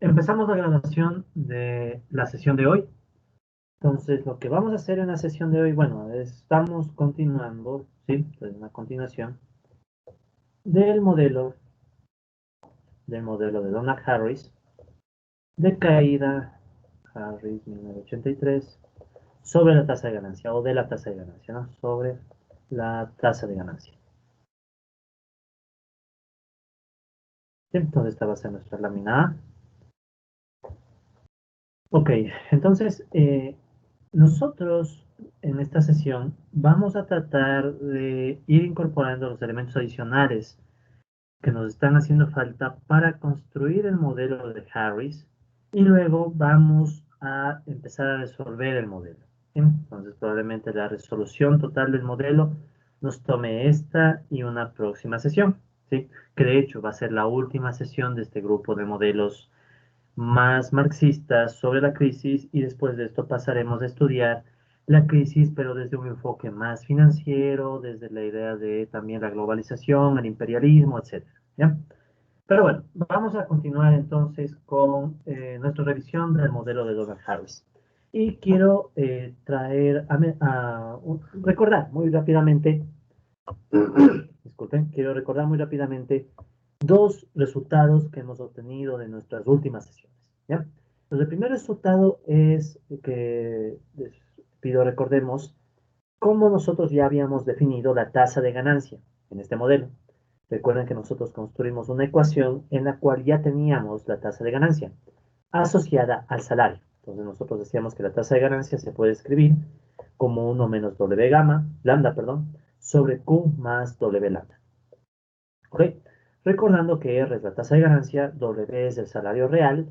Empezamos la grabación de la sesión de hoy. Entonces, lo que vamos a hacer en la sesión de hoy, bueno, estamos continuando, ¿sí? Es una continuación del modelo de Donald Harris, de caída, Harris 1983, sobre la tasa de ganancia, o de la tasa de ganancia, ¿no? Sobre la tasa de ganancia. ¿Sí? Entonces, esta va a ser nuestra lámina A. Ok, entonces, nosotros en esta sesión vamos a tratar de ir incorporando los elementos adicionales que nos están haciendo falta para construir el modelo de Harris y luego vamos a empezar a resolver el modelo. ¿Sí? Entonces, probablemente la resolución total del modelo nos tome esta y una próxima sesión, ¿sí? Que de hecho va a ser la última sesión de este grupo de modelos más marxistas sobre la crisis y después de esto pasaremos a estudiar la crisis, pero desde un enfoque más financiero, desde la idea de también la globalización, el imperialismo, etcétera, ¿ya? Pero bueno, vamos a continuar entonces con nuestra revisión del modelo de Donald Harris. Y quiero recordar muy rápidamente, disculpen, quiero recordar muy rápidamente dos resultados que hemos obtenido de nuestras últimas sesiones. ¿Ya? Entonces, el primer resultado es que les pido recordemos cómo nosotros ya habíamos definido la tasa de ganancia en este modelo. Recuerden que nosotros construimos una ecuación en la cual ya teníamos la tasa de ganancia asociada al salario. Entonces nosotros decíamos que la tasa de ganancia se puede escribir como 1 menos W gamma, lambda, perdón, sobre Q más W lambda. ¿Ok? Recordando que R es la tasa de ganancia, W es el salario real,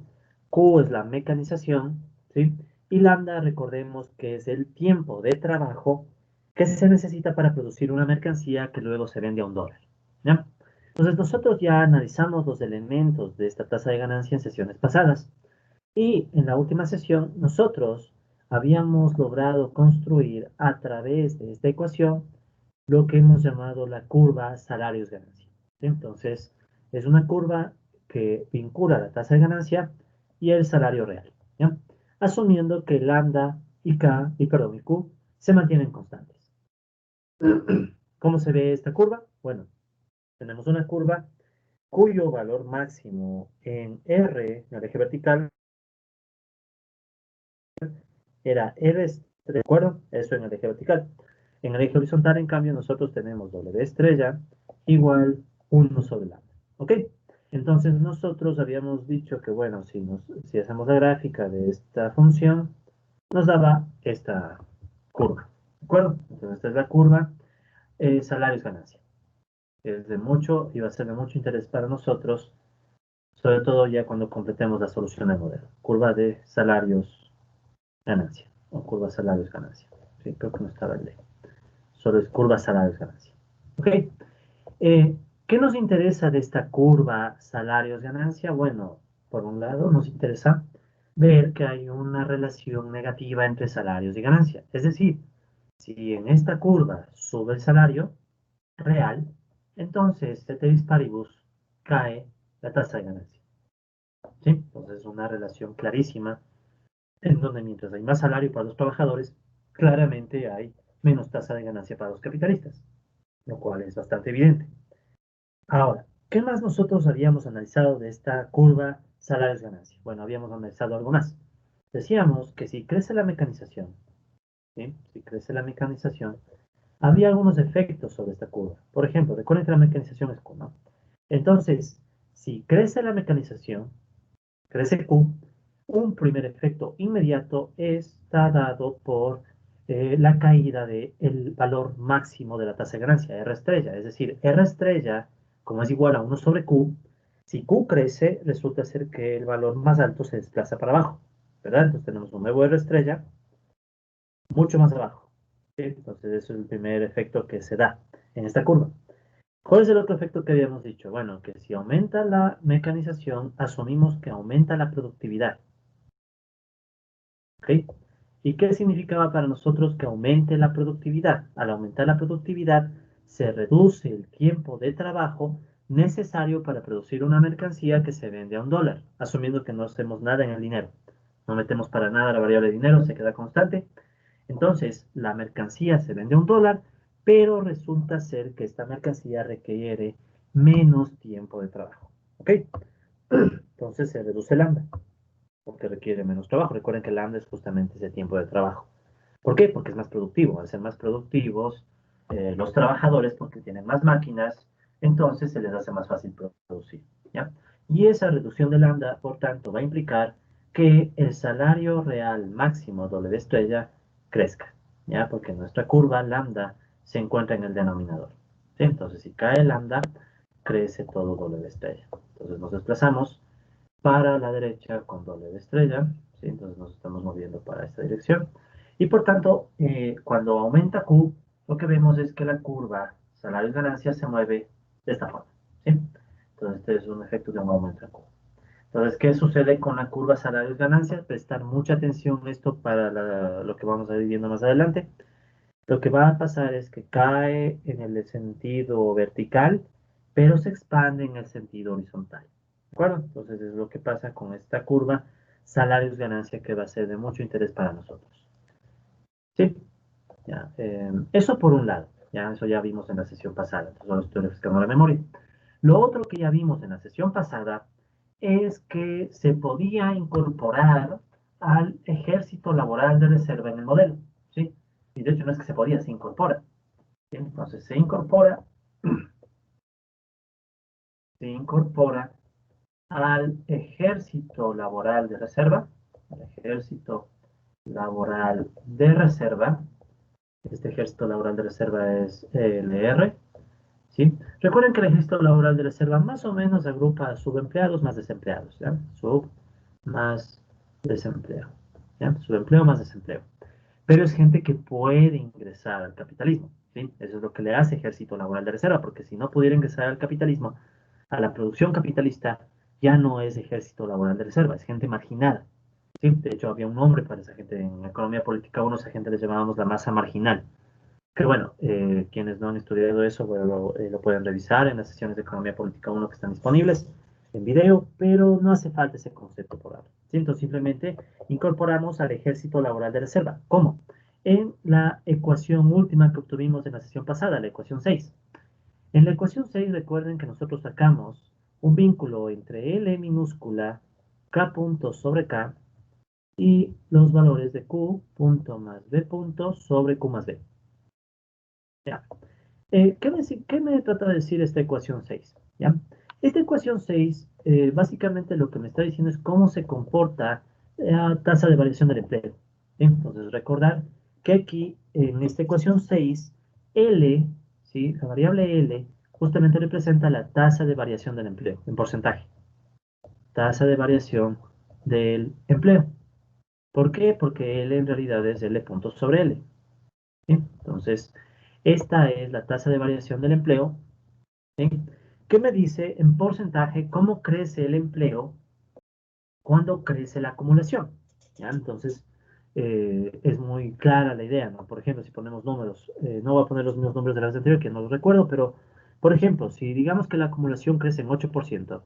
Q es la mecanización, ¿sí? Y lambda, recordemos que es el tiempo de trabajo que se necesita para producir una mercancía que luego se vende a $1, ¿ya? Entonces nosotros ya analizamos los elementos de esta tasa de ganancia en sesiones pasadas y en la última sesión nosotros habíamos logrado construir a través de esta ecuación lo que hemos llamado la curva salarios-ganancia. Entonces, es una curva que vincula la tasa de ganancia y el salario real, ¿ya? Asumiendo que lambda y K, y perdón, y Q se mantienen constantes. ¿Cómo se ve esta curva? Bueno, tenemos una curva cuyo valor máximo en R, en el eje vertical, era R, ¿de acuerdo? Eso en el eje vertical. En el eje horizontal, en cambio, nosotros tenemos W estrella igual 1 sobre lambda. ¿Ok? Entonces, nosotros habíamos dicho que, bueno, si hacemos la gráfica de esta función, nos daba esta curva. ¿De acuerdo? Entonces, esta es la curva salarios-ganancia. Es de mucho y va a ser de mucho interés para nosotros, sobre todo ya cuando completemos la solución del modelo. Curva de salarios-ganancia o curva salarios-ganancia. Sí, creo que no estaba el ley. Solo es curva salarios-ganancia. ¿Ok? ¿Qué nos interesa de esta curva salarios-ganancia? Bueno, por un lado nos interesa ver que hay una relación negativa entre salarios y ganancia. Es decir, si en esta curva sube el salario real, entonces ceteris paribus cae la tasa de ganancia. ¿Sí? Entonces es una relación clarísima en donde mientras hay más salario para los trabajadores, claramente hay menos tasa de ganancia para los capitalistas, lo cual es bastante evidente. Ahora, ¿qué más nosotros habíamos analizado de esta curva salarios-ganancia? Bueno, habíamos analizado algo más. Decíamos que si crece la mecanización, ¿sí? Si crece la mecanización, había algunos efectos sobre esta curva. Por ejemplo, recuerden que la mecanización es Q, ¿no? Entonces, si crece la mecanización, crece Q, un primer efecto inmediato está dado por la caída del valor máximo de la tasa de ganancia, R estrella. Es decir, R estrella, como es igual a 1 sobre Q, si Q crece, resulta ser que el valor más alto se desplaza para abajo, ¿verdad? Entonces tenemos un nuevo R estrella mucho más abajo. ¿Sí? Entonces, eso es el primer efecto que se da en esta curva. ¿Cuál es el otro efecto que habíamos dicho? Bueno, que si aumenta la mecanización, asumimos que aumenta la productividad. ¿Ok? ¿Y qué significaba para nosotros que aumente la productividad? Al aumentar la productividad, se reduce el tiempo de trabajo necesario para producir una mercancía que se vende a $1, asumiendo que no hacemos nada en el dinero. No metemos para nada la variable dinero, se queda constante. Entonces, la mercancía se vende a $1, pero resulta ser que esta mercancía requiere menos tiempo de trabajo. ¿Ok? Entonces se reduce el lambda, porque requiere menos trabajo. Recuerden que el lambda es justamente ese tiempo de trabajo. ¿Por qué? Porque es más productivo. Al ser más productivos, los trabajadores, porque tienen más máquinas, entonces se les hace más fácil producir. ¿Ya? Y esa reducción de lambda, por tanto, va a implicar que el salario real máximo W estrella crezca, ¿ya? Porque nuestra curva lambda se encuentra en el denominador. ¿Sí? Entonces, si cae lambda, crece todo W estrella. Entonces nos desplazamos para la derecha con W estrella, ¿sí? Entonces nos estamos moviendo para esta dirección. Y por tanto, cuando aumenta Q, lo que vemos es que la curva salarios-ganancias se mueve de esta forma, ¿sí? Entonces este es un efecto de un aumento en Q. Entonces, ¿qué sucede con la curva salarios-ganancias? Prestar mucha atención a esto para lo que vamos a ir viendo más adelante. Lo que va a pasar es que cae en el sentido vertical, pero se expande en el sentido horizontal. ¿De acuerdo? Entonces es lo que pasa con esta curva salarios-ganancia que va a ser de mucho interés para nosotros. ¿Sí? Ya, eso por un lado. Ya, eso ya vimos en la sesión pasada. Entonces solo estoy refrescando la memoria. Lo otro que ya vimos en la sesión pasada es que se podía incorporar al ejército laboral de reserva en el modelo. ¿Sí? Y de hecho no es que se podía, se incorpora. Entonces se incorpora al ejército laboral de reserva, el ejército laboral de reserva. Este ejército laboral de reserva es LR, ¿sí? Recuerden que el ejército laboral de reserva más o menos agrupa a subempleados más desempleados, ¿ya? Sub más desempleo, ¿ya? Subempleo más desempleo. Pero es gente que puede ingresar al capitalismo, ¿sí? Eso es lo que le hace ejército laboral de reserva, porque si no pudiera ingresar al capitalismo, a la producción capitalista, ya no es ejército laboral de reserva, es gente marginada, ¿sí? De hecho, había un nombre para esa gente en economía política, uno, esa gente les llamábamos la masa marginal. Que bueno, quienes no han estudiado eso, bueno, lo pueden revisar en las sesiones de economía política uno que están disponibles en video, pero no hace falta ese concepto por ahora. ¿Sí? Entonces simplemente incorporamos al ejército laboral de reserva. ¿Cómo? En la ecuación última que obtuvimos en la sesión pasada, la ecuación 6. En la ecuación 6 recuerden que nosotros sacamos un vínculo entre L minúscula K punto sobre K y los valores de Q punto más B punto sobre Q más B. ¿Ya? ¿Qué me trata de decir esta ecuación 6? ¿Ya? Esta ecuación 6, básicamente lo que me está diciendo es cómo se comporta la tasa de variación del empleo. ¿Sí? Entonces, recordar que aquí, en esta ecuación 6, L, ¿sí? La variable L, justamente representa la tasa de variación del empleo, en porcentaje. Tasa de variación del empleo. ¿Por qué? Porque L en realidad es L punto sobre L. ¿Sí? Entonces, esta es la tasa de variación del empleo. ¿Sí? ¿Qué me dice en porcentaje cómo crece el empleo cuando crece la acumulación? ¿Ya? Entonces, es muy clara la idea, ¿no? Por ejemplo, si ponemos números, no voy a poner los mismos números de las anteriores, que no los recuerdo, pero, por ejemplo, si digamos que la acumulación crece en 8%,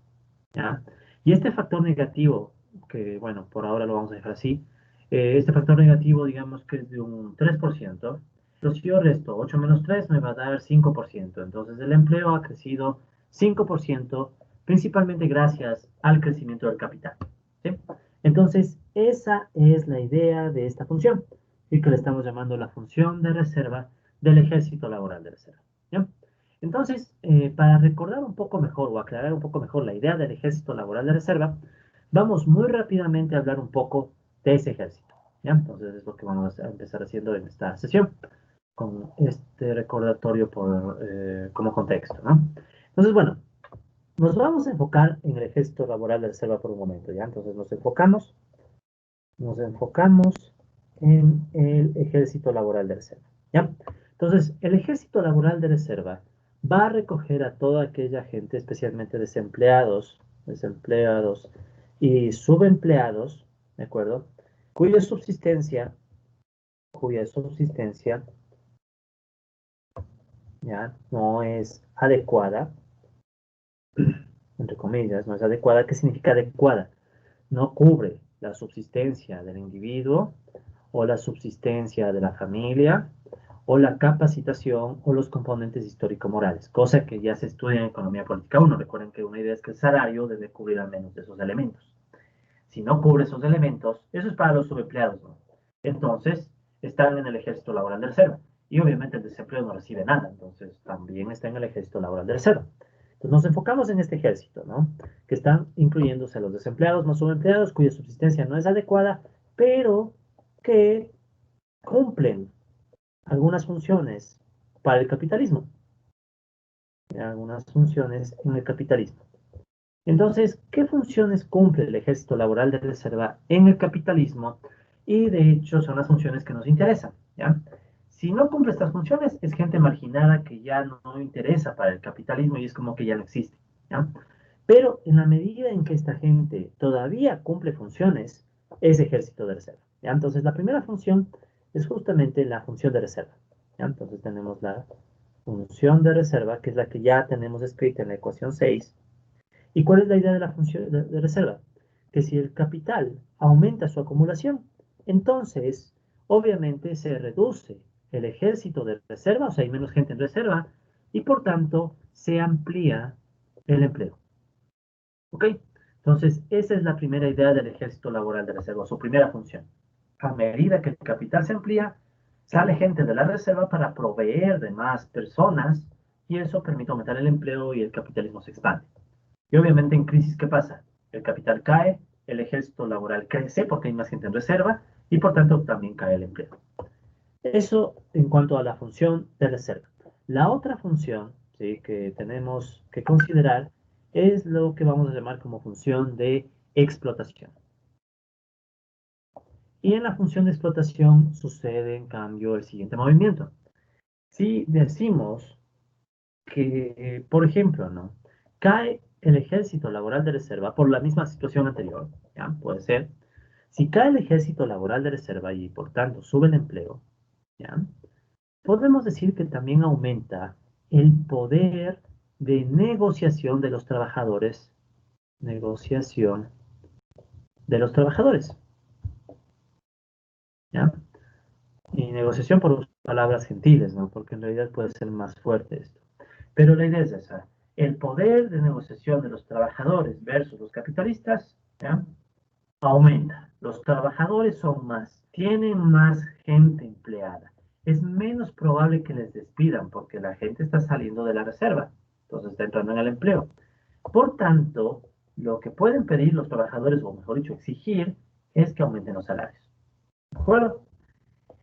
¿ya? Y este factor negativo, que bueno, por ahora lo vamos a dejar así, este factor negativo, digamos que es de un 3%, pero si yo resto 8 menos 3 me va a dar 5%. Entonces el empleo ha crecido 5%, principalmente gracias al crecimiento del capital. ¿Sí? Entonces, esa es la idea de esta función, y que le estamos llamando la función de reserva del ejército laboral de reserva. ¿Ya? Entonces, para recordar un poco mejor o aclarar un poco mejor la idea del ejército laboral de reserva, vamos muy rápidamente a hablar un poco de ese ejército. ¿Ya? Entonces, es lo que vamos a empezar haciendo en esta sesión, con este recordatorio como contexto, ¿no? Entonces, bueno, nos vamos a enfocar en el ejército laboral de reserva por un momento, ¿ya? Entonces nos enfocamos en el ejército laboral de reserva, ¿ya? Entonces, el ejército laboral de reserva va a recoger a toda aquella gente, especialmente desempleados y subempleados, ¿de acuerdo? Cuya subsistencia, cuya subsistencia ya no es adecuada, entre comillas, no es adecuada. ¿Qué significa adecuada? No cubre la subsistencia del individuo o la subsistencia de la familia o la capacitación o los componentes histórico-morales, cosa que ya se estudia en Economía Política 1. Recuerden que una idea es que el salario debe cubrir al menos de esos elementos. Si no cubre esos elementos, eso es para los subempleados, ¿no? Entonces, están en el ejército laboral de reserva. Y obviamente el desempleo no recibe nada, entonces también está en el ejército laboral de reserva. Entonces nos enfocamos en este ejército, ¿no? Que están incluyéndose los desempleados más subempleados, cuya subsistencia no es adecuada, pero que cumplen algunas funciones para el capitalismo, algunas funciones en el capitalismo. Entonces, ¿qué funciones cumple el ejército laboral de reserva en el capitalismo? Y de hecho son las funciones que nos interesan, ¿ya? Si no cumple estas funciones, es gente marginada que ya no interesa para el capitalismo y es como que ya no existe, ¿ya? Pero en la medida en que esta gente todavía cumple funciones, es ejército de reserva, ¿ya? Entonces, la primera función es justamente la función de reserva, ¿ya? Entonces tenemos la función de reserva, que es la que ya tenemos escrita en la ecuación 6. ¿Y cuál es la idea de la función de reserva? Que si el capital aumenta su acumulación, entonces obviamente se reduce el ejército de reserva, o sea, hay menos gente en reserva, y por tanto se amplía el empleo. ¿Ok? Entonces, esa es la primera idea del ejército laboral de reserva, su primera función. A medida que el capital se amplía, sale gente de la reserva para proveer de más personas y eso permite aumentar el empleo y el capitalismo se expande. Y obviamente en crisis, ¿qué pasa? El capital cae, el ejército laboral crece porque hay más gente en reserva y por tanto también cae el empleo. Eso en cuanto a la función de reserva. La otra función, ¿sí?, que tenemos que considerar es lo que vamos a llamar como función de explotación. Y en la función de explotación sucede en cambio el siguiente movimiento. Si decimos que, por ejemplo, ¿no?, cae el ejército laboral de reserva por la misma situación anterior, ¿ya? Puede ser. Si cae el ejército laboral de reserva y por tanto sube el empleo, ¿ya?, podemos decir que también aumenta el poder de negociación de los trabajadores, negociación de los trabajadores, ¿ya? Y negociación por palabras gentiles, ¿no? Porque en realidad puede ser más fuerte esto. Pero la idea es esa. El poder de negociación de los trabajadores versus los capitalistas, ¿ya?, aumenta. Los trabajadores son más, tienen más gente empleada. Es menos probable que les despidan porque la gente está saliendo de la reserva, entonces está entrando en el empleo. Por tanto, lo que pueden pedir los trabajadores, o mejor dicho, exigir, es que aumenten los salarios. ¿De acuerdo?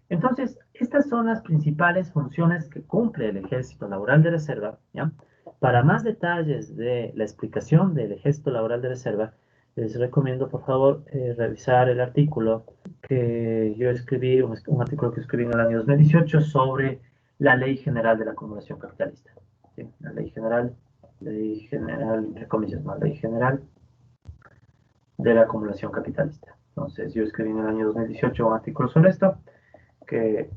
Entonces, estas son las principales funciones que cumple el Ejército Laboral de Reserva, ¿ya? Para más detalles de la explicación del Ejército Laboral de Reserva, les recomiendo, por favor, revisar el artículo que yo escribí, un artículo que escribí en el año 2018 sobre la Ley General de la Acumulación Capitalista. ¿Sí? La Ley General, entre comillas, ¿no? Ley General de la Acumulación Capitalista. Entonces, yo escribí en el año 2018 un artículo sobre esto, que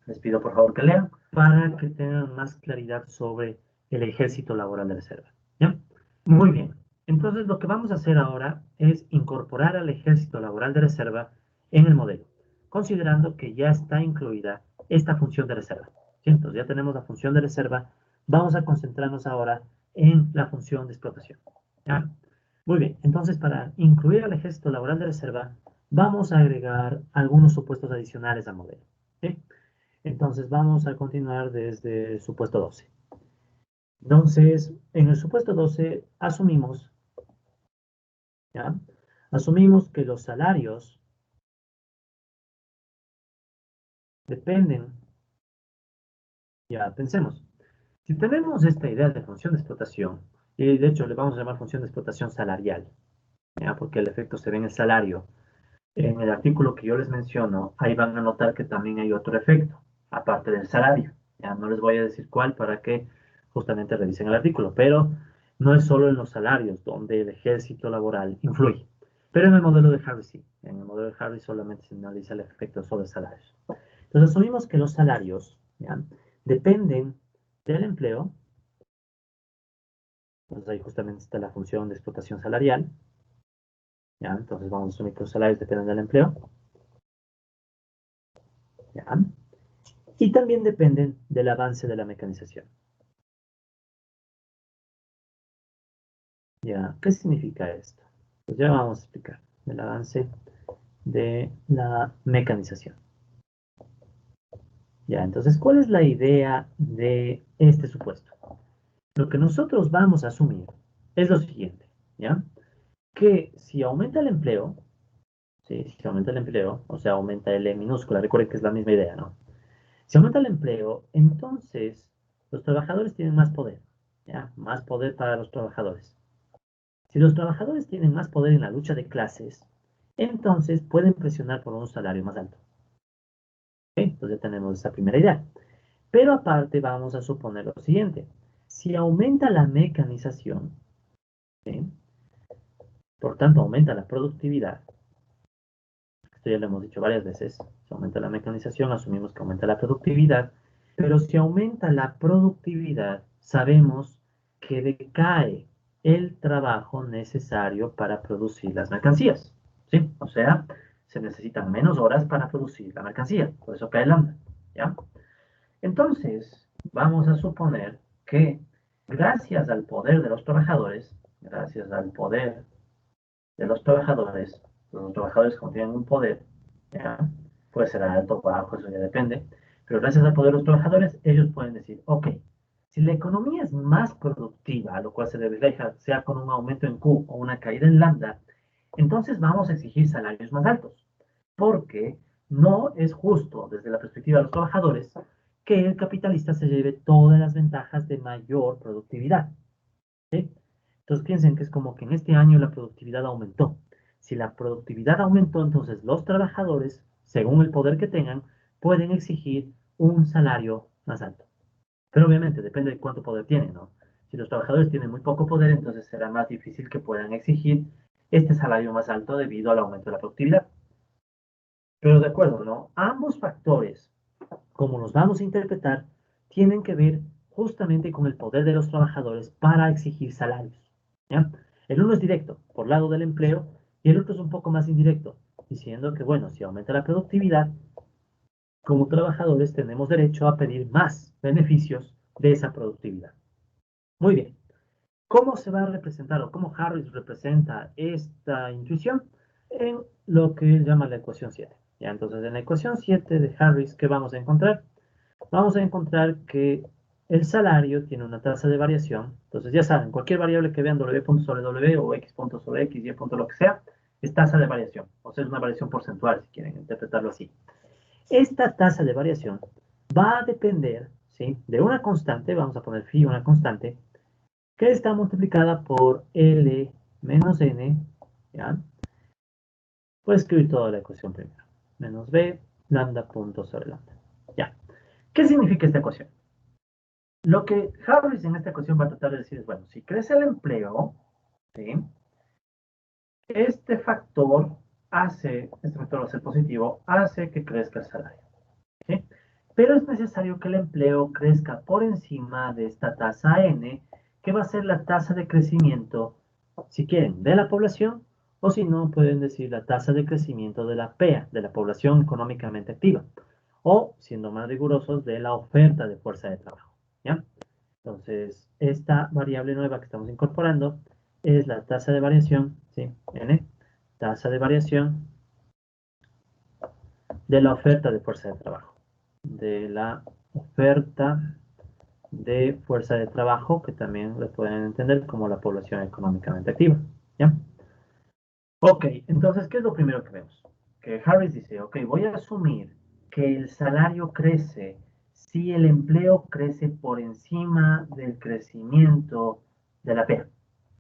les pido por favor que lean para que tengan más claridad sobre el ejército laboral de reserva. ¿Ya? Muy bien. Entonces lo que vamos a hacer ahora es incorporar al ejército laboral de reserva en el modelo, considerando que ya está incluida esta función de reserva. ¿Sí? Entonces ya tenemos la función de reserva. Vamos a concentrarnos ahora en la función de explotación. ¿Ya? Muy bien. Entonces para incluir al ejército laboral de reserva, vamos a agregar algunos supuestos adicionales al modelo. ¿Sí? Entonces vamos a continuar desde el supuesto 12. Entonces, en el supuesto 12 asumimos, ¿ya? Asumimos que los salarios dependen, ya pensemos, si tenemos esta idea de función de explotación, y de hecho le vamos a llamar función de explotación salarial, ¿ya? Porque el efecto se ve en el salario. En el artículo que yo les menciono, ahí van a notar que también hay otro efecto, aparte del salario. Ya no les voy a decir cuál para que justamente revisen el artículo, pero no es solo en los salarios donde el ejército laboral influye. Pero en el modelo de Harris sí. En el modelo de Harris solamente se analiza el efecto sobre salarios. Entonces asumimos que los salarios, ¿ya?, dependen del empleo Entonces ahí justamente está la función de explotación salarial. ¿Ya? Entonces vamos a asumir que los salarios dependen del empleo. ¿Ya? Y también dependen del avance de la mecanización. ¿Ya? ¿Qué significa esto? Pues ya vamos a explicar el avance de la mecanización. ¿Ya? Entonces, ¿cuál es la idea de este supuesto? Lo que nosotros vamos a asumir es lo siguiente, ¿ya? Que si aumenta el empleo, ¿sí? Si aumenta el empleo, o sea, aumenta el E minúscula, recuerden que es la misma idea, ¿no? Si aumenta el empleo, entonces los trabajadores tienen más poder, ¿ya? Más poder para los trabajadores. Si los trabajadores tienen más poder en la lucha de clases, entonces pueden presionar por un salario más alto. ¿Ok? Entonces ya tenemos esa primera idea. Pero aparte vamos a suponer lo siguiente. Si aumenta la mecanización, ¿sí? Por tanto aumenta la productividad, esto ya lo hemos dicho varias veces, si aumenta la mecanización, asumimos que aumenta la productividad, pero si aumenta la productividad, sabemos que decae el trabajo necesario para producir las mercancías, ¿sí? O sea, se necesitan menos horas para producir la mercancía, por eso cae el lambda, ¿ya? Entonces, vamos a suponer que gracias al poder de los trabajadores, gracias al poder de los trabajadores como tienen un poder, ¿ya? Puede ser alto o bajo, eso ya depende, pero gracias al poder de los trabajadores, ellos pueden decir, ok, si la economía es más productiva, lo cual se refleja sea con un aumento en Q o una caída en lambda, entonces vamos a exigir salarios más altos, porque no es justo desde la perspectiva de los trabajadores que el capitalista se lleve todas las ventajas de mayor productividad. ¿Sí? Entonces piensen que es como que en este año la productividad aumentó. Si la productividad aumentó, entonces los trabajadores, según el poder que tengan, pueden exigir un salario más alto. Pero obviamente depende de cuánto poder tienen, ¿no? Si los trabajadores tienen muy poco poder, entonces será más difícil que puedan exigir este salario más alto debido al aumento de la productividad. Pero de acuerdo, ¿no? Ambos factores, como los vamos a interpretar, tienen que ver justamente con el poder de los trabajadores para exigir salarios. ¿Ya? El uno es directo, por lado del empleo, y el otro es un poco más indirecto, diciendo que, bueno, si aumenta la productividad, como trabajadores tenemos derecho a pedir más beneficios de esa productividad. Muy bien. ¿Cómo se va a representar o cómo Harris representa esta intuición? En lo que él llama la ecuación 7. ¿Ya? Entonces, en la ecuación 7 de Harris, ¿qué vamos a encontrar? Vamos a encontrar que el salario tiene una tasa de variación. Entonces, ya saben, cualquier variable que vean w punto sobre w o x punto sobre x, y punto lo que sea, es tasa de variación. O sea, es una variación porcentual, si quieren interpretarlo así. Esta tasa de variación va a depender, ¿sí? De una constante, vamos a poner phi, una constante, que está multiplicada por L menos N, ¿ya? Voy a escribir toda la ecuación primero. Menos B, lambda punto sobre lambda. ¿Ya? ¿Qué significa esta ecuación? Lo que Harris en esta ecuación va a tratar de decir es, bueno, si crece el empleo, ¿sí? Este factor este factor va a ser positivo, hace que crezca el salario, ¿sí? Pero es necesario que el empleo crezca por encima de esta tasa N, que va a ser la tasa de crecimiento, si quieren, de la población, o si no, pueden decir la tasa de crecimiento de la PEA, de la población económicamente activa, o, siendo más rigurosos, de la oferta de fuerza de trabajo, ¿ya? Entonces, esta variable nueva que estamos incorporando es la tasa de variación, ¿sí? N, tasa de variación de la oferta de fuerza de trabajo. De la oferta de fuerza de trabajo, que también le pueden entender como la población económicamente activa. ¿Ya? Ok, entonces, ¿qué es lo primero que vemos? Que Harris dice, ok, voy a asumir que el salario crece si el empleo crece por encima del crecimiento de la PEA.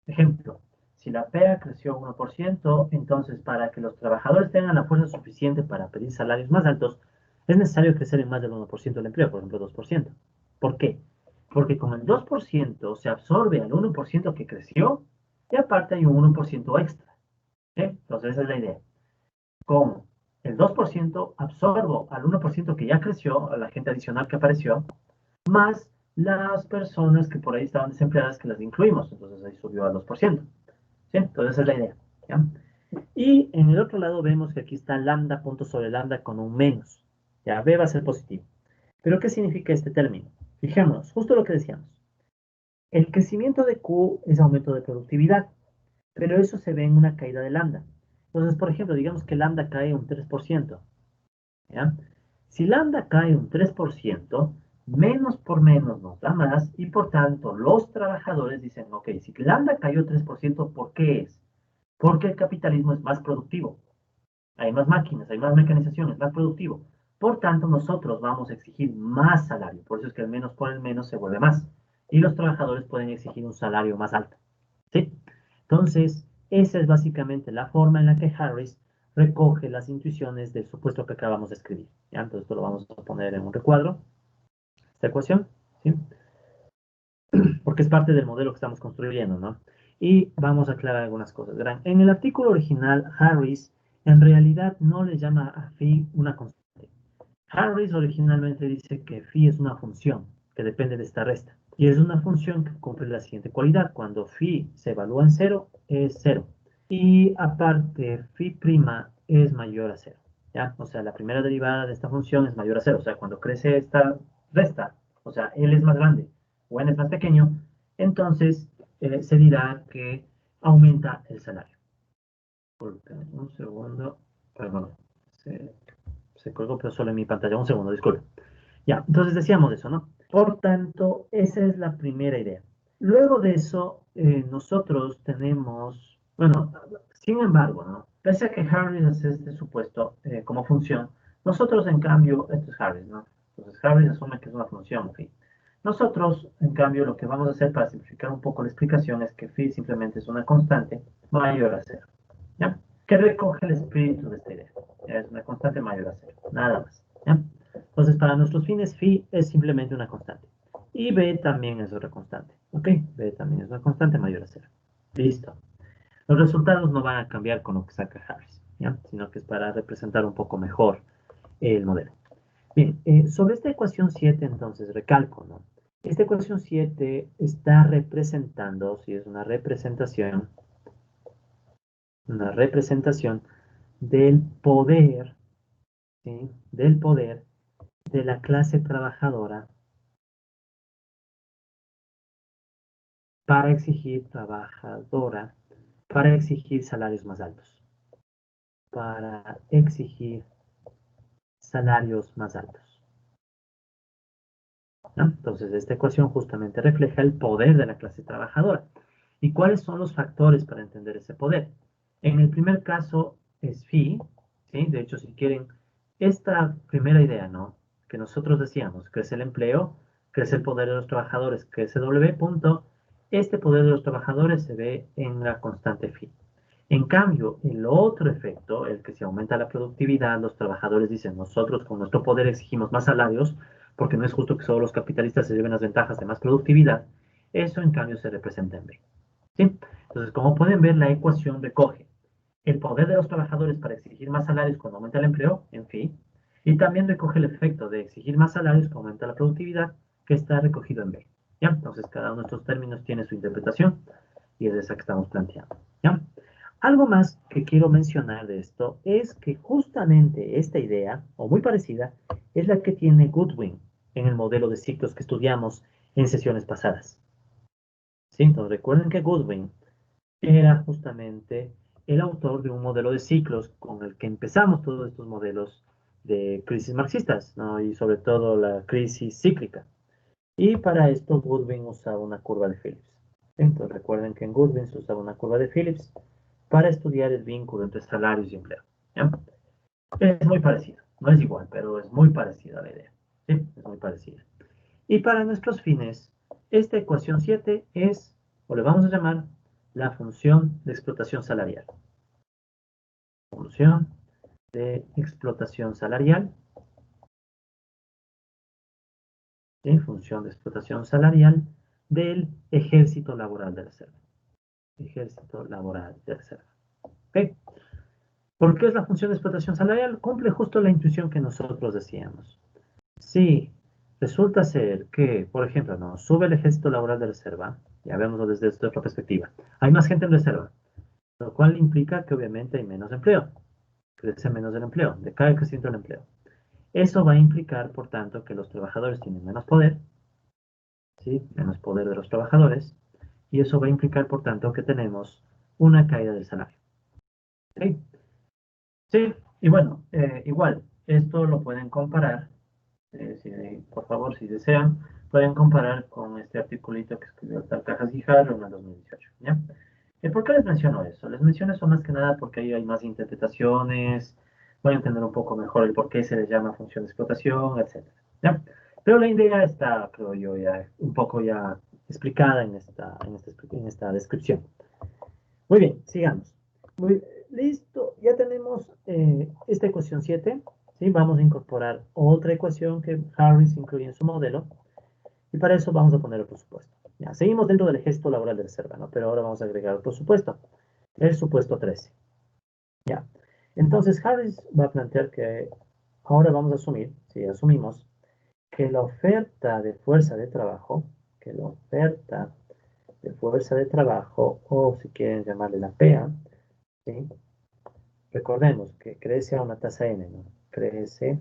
Ejemplo, si la PEA creció 1%, entonces para que los trabajadores tengan la fuerza suficiente para pedir salarios más altos, es necesario crecer en más del 1% del empleo, por ejemplo, 2%. ¿Por qué? Porque con el 2% se absorbe al 1% que creció y aparte hay un 1% extra. ¿Sí? Entonces esa es la idea. Con el 2% absorbo al 1% que ya creció, a la gente adicional que apareció, más las personas que por ahí estaban desempleadas, que las incluimos. Entonces ahí subió al 2%. ¿Sí? Entonces esa es la idea. ¿Ya? Y en el otro lado vemos que aquí está lambda, punto sobre lambda con un menos. Ya, B va a ser positivo. ¿Pero qué significa este término? Fijémonos, justo lo que decíamos. El crecimiento de Q es aumento de productividad, pero eso se ve en una caída de lambda. Entonces, por ejemplo, digamos que lambda cae un 3%. ¿Ya? Si lambda cae un 3%, menos por menos nos da más y por tanto los trabajadores dicen, ok, si lambda cayó 3%, ¿por qué es? Porque el capitalismo es más productivo. Hay más máquinas, hay más mecanización, es más productivo. Por tanto, nosotros vamos a exigir más salario. Por eso es que el menos por el menos se vuelve más. Y los trabajadores pueden exigir un salario más alto. ¿Sí? Entonces, esa es básicamente la forma en la que Harris recoge las intuiciones del supuesto que acabamos de escribir. ¿Ya? Entonces, esto lo vamos a poner en un recuadro, esta ecuación, ¿sí? Porque es parte del modelo que estamos construyendo, ¿no? Y vamos a aclarar algunas cosas. Verán, en el artículo original, Harris en realidad no le llama a phi una constante. Harris originalmente dice que phi es una función que depende de esta resta. Y es una función que cumple la siguiente cualidad. Cuando phi se evalúa en cero, es cero. Y aparte, phi prima es mayor a cero. ¿Ya? O sea, la primera derivada de esta función es mayor a cero. O sea, cuando crece esta resta, o sea, L es más grande o N es más pequeño, entonces se dirá que aumenta el salario. Un segundo, perdón, se colgó pero solo en mi pantalla. Un segundo, disculpe. Ya, entonces decíamos eso, ¿no? Por tanto, esa es la primera idea. Luego de eso, nosotros tenemos, bueno, sin embargo, ¿no? Pese a que Harris hace este supuesto como función, nosotros en cambio, esto es Harris, ¿no? Entonces Harris asume que es una función, phi. Nosotros, en cambio, lo que vamos a hacer para simplificar un poco la explicación es que phi simplemente es una constante mayor a cero, ¿ya? Que recoge el espíritu de esta idea. ¿Ya? Es una constante mayor a cero, nada más, ¿ya? Entonces, para nuestros fines, phi es simplemente una constante. Y b también es otra constante. ¿Ok? B también es una constante mayor a cero. Listo. Los resultados no van a cambiar con lo que saca Harris, ¿ya? Sino que es para representar un poco mejor el modelo. Bien, sobre esta ecuación 7, entonces, recalco, ¿no? Esta ecuación 7 está representando, si es una representación del poder, ¿sí? Del poder de la clase trabajadora para exigir para exigir salarios más altos, para exigir salarios más altos, ¿no? Entonces, esta ecuación justamente refleja el poder de la clase trabajadora. ¿Y cuáles son los factores para entender ese poder? En el primer caso es phi, ¿sí? De hecho, si quieren, esta primera idea, ¿no? Que nosotros decíamos, crece el empleo, crece el poder de los trabajadores, crece W, punto. Este poder de los trabajadores se ve en la constante phi. En cambio, el otro efecto, el que se aumenta la productividad, los trabajadores dicen, nosotros con nuestro poder exigimos más salarios, porque no es justo que solo los capitalistas se lleven las ventajas de más productividad, eso en cambio se representa en B. ¿Sí? Entonces, como pueden ver, la ecuación recoge el poder de los trabajadores para exigir más salarios cuando aumenta el empleo, en fin, y también recoge el efecto de exigir más salarios cuando aumenta la productividad, que está recogido en B. ¿Ya? Entonces, cada uno de estos términos tiene su interpretación y es esa que estamos planteando. ¿Ya? Algo más que quiero mencionar de esto es que justamente esta idea, o muy parecida, es la que tiene Goodwin en el modelo de ciclos que estudiamos en sesiones pasadas. ¿Sí? Entonces recuerden que Goodwin era justamente el autor de un modelo de ciclos con el que empezamos todos estos modelos de crisis marxistas, ¿no? Y sobre todo la crisis cíclica. Y para esto Goodwin usaba una curva de Phillips. Entonces recuerden que en Goodwin se usaba una curva de Phillips para estudiar el vínculo entre salarios y empleo. ¿Ya? Es muy parecido, no es igual, pero es muy parecida a la idea. ¿Sí? Es muy parecida. Y para nuestros fines, esta ecuación 7 es, o le vamos a llamar, la función de explotación salarial. Función de explotación salarial. ¿Sí? Función de explotación salarial del ejército laboral de reserva. Ejército laboral de reserva. ¿Ok? ¿Por qué es la función de explotación salarial? Cumple justo la intuición que nosotros decíamos. Sí, resulta ser que, por ejemplo, no, sube el ejército laboral de reserva, ya vemos desde otra perspectiva. Hay más gente en reserva, lo cual implica que obviamente hay menos empleo, crece menos el empleo, decae el crecimiento del empleo. Eso va a implicar, por tanto, que los trabajadores tienen menos poder, ¿sí? Menos poder de los trabajadores, y eso va a implicar, por tanto, que tenemos una caída del salario. ¿Sí? Sí, y bueno, igual, esto lo pueden comparar, por favor, si desean, pueden comparar con este articulito que escribió Cajas Guijarro en el 2018, ¿ya? ¿Por qué les menciono eso? Les menciono eso más que nada porque ahí hay más interpretaciones, voy a entender un poco mejor el por qué se les llama función de explotación, etcétera, ¿ya? Pero la idea está, creo yo, ya un poco ya explicada en esta descripción. Muy bien, sigamos. Listo, ya tenemos esta ecuación 7, ¿sí? Vamos a incorporar otra ecuación que Harris incluye en su modelo, y para eso vamos a poner el presupuesto. Ya, seguimos dentro del ejército laboral de reserva, ¿no? Pero ahora vamos a agregar el supuesto, el supuesto 13. Ya. Entonces Harris va a plantear que ahora vamos a asumir, si asumimos, que la oferta de fuerza de trabajo, que la oferta de fuerza de trabajo, o si quieren llamarle la PEA, ¿sí? Recordemos que crece a una tasa n, ¿no? Crece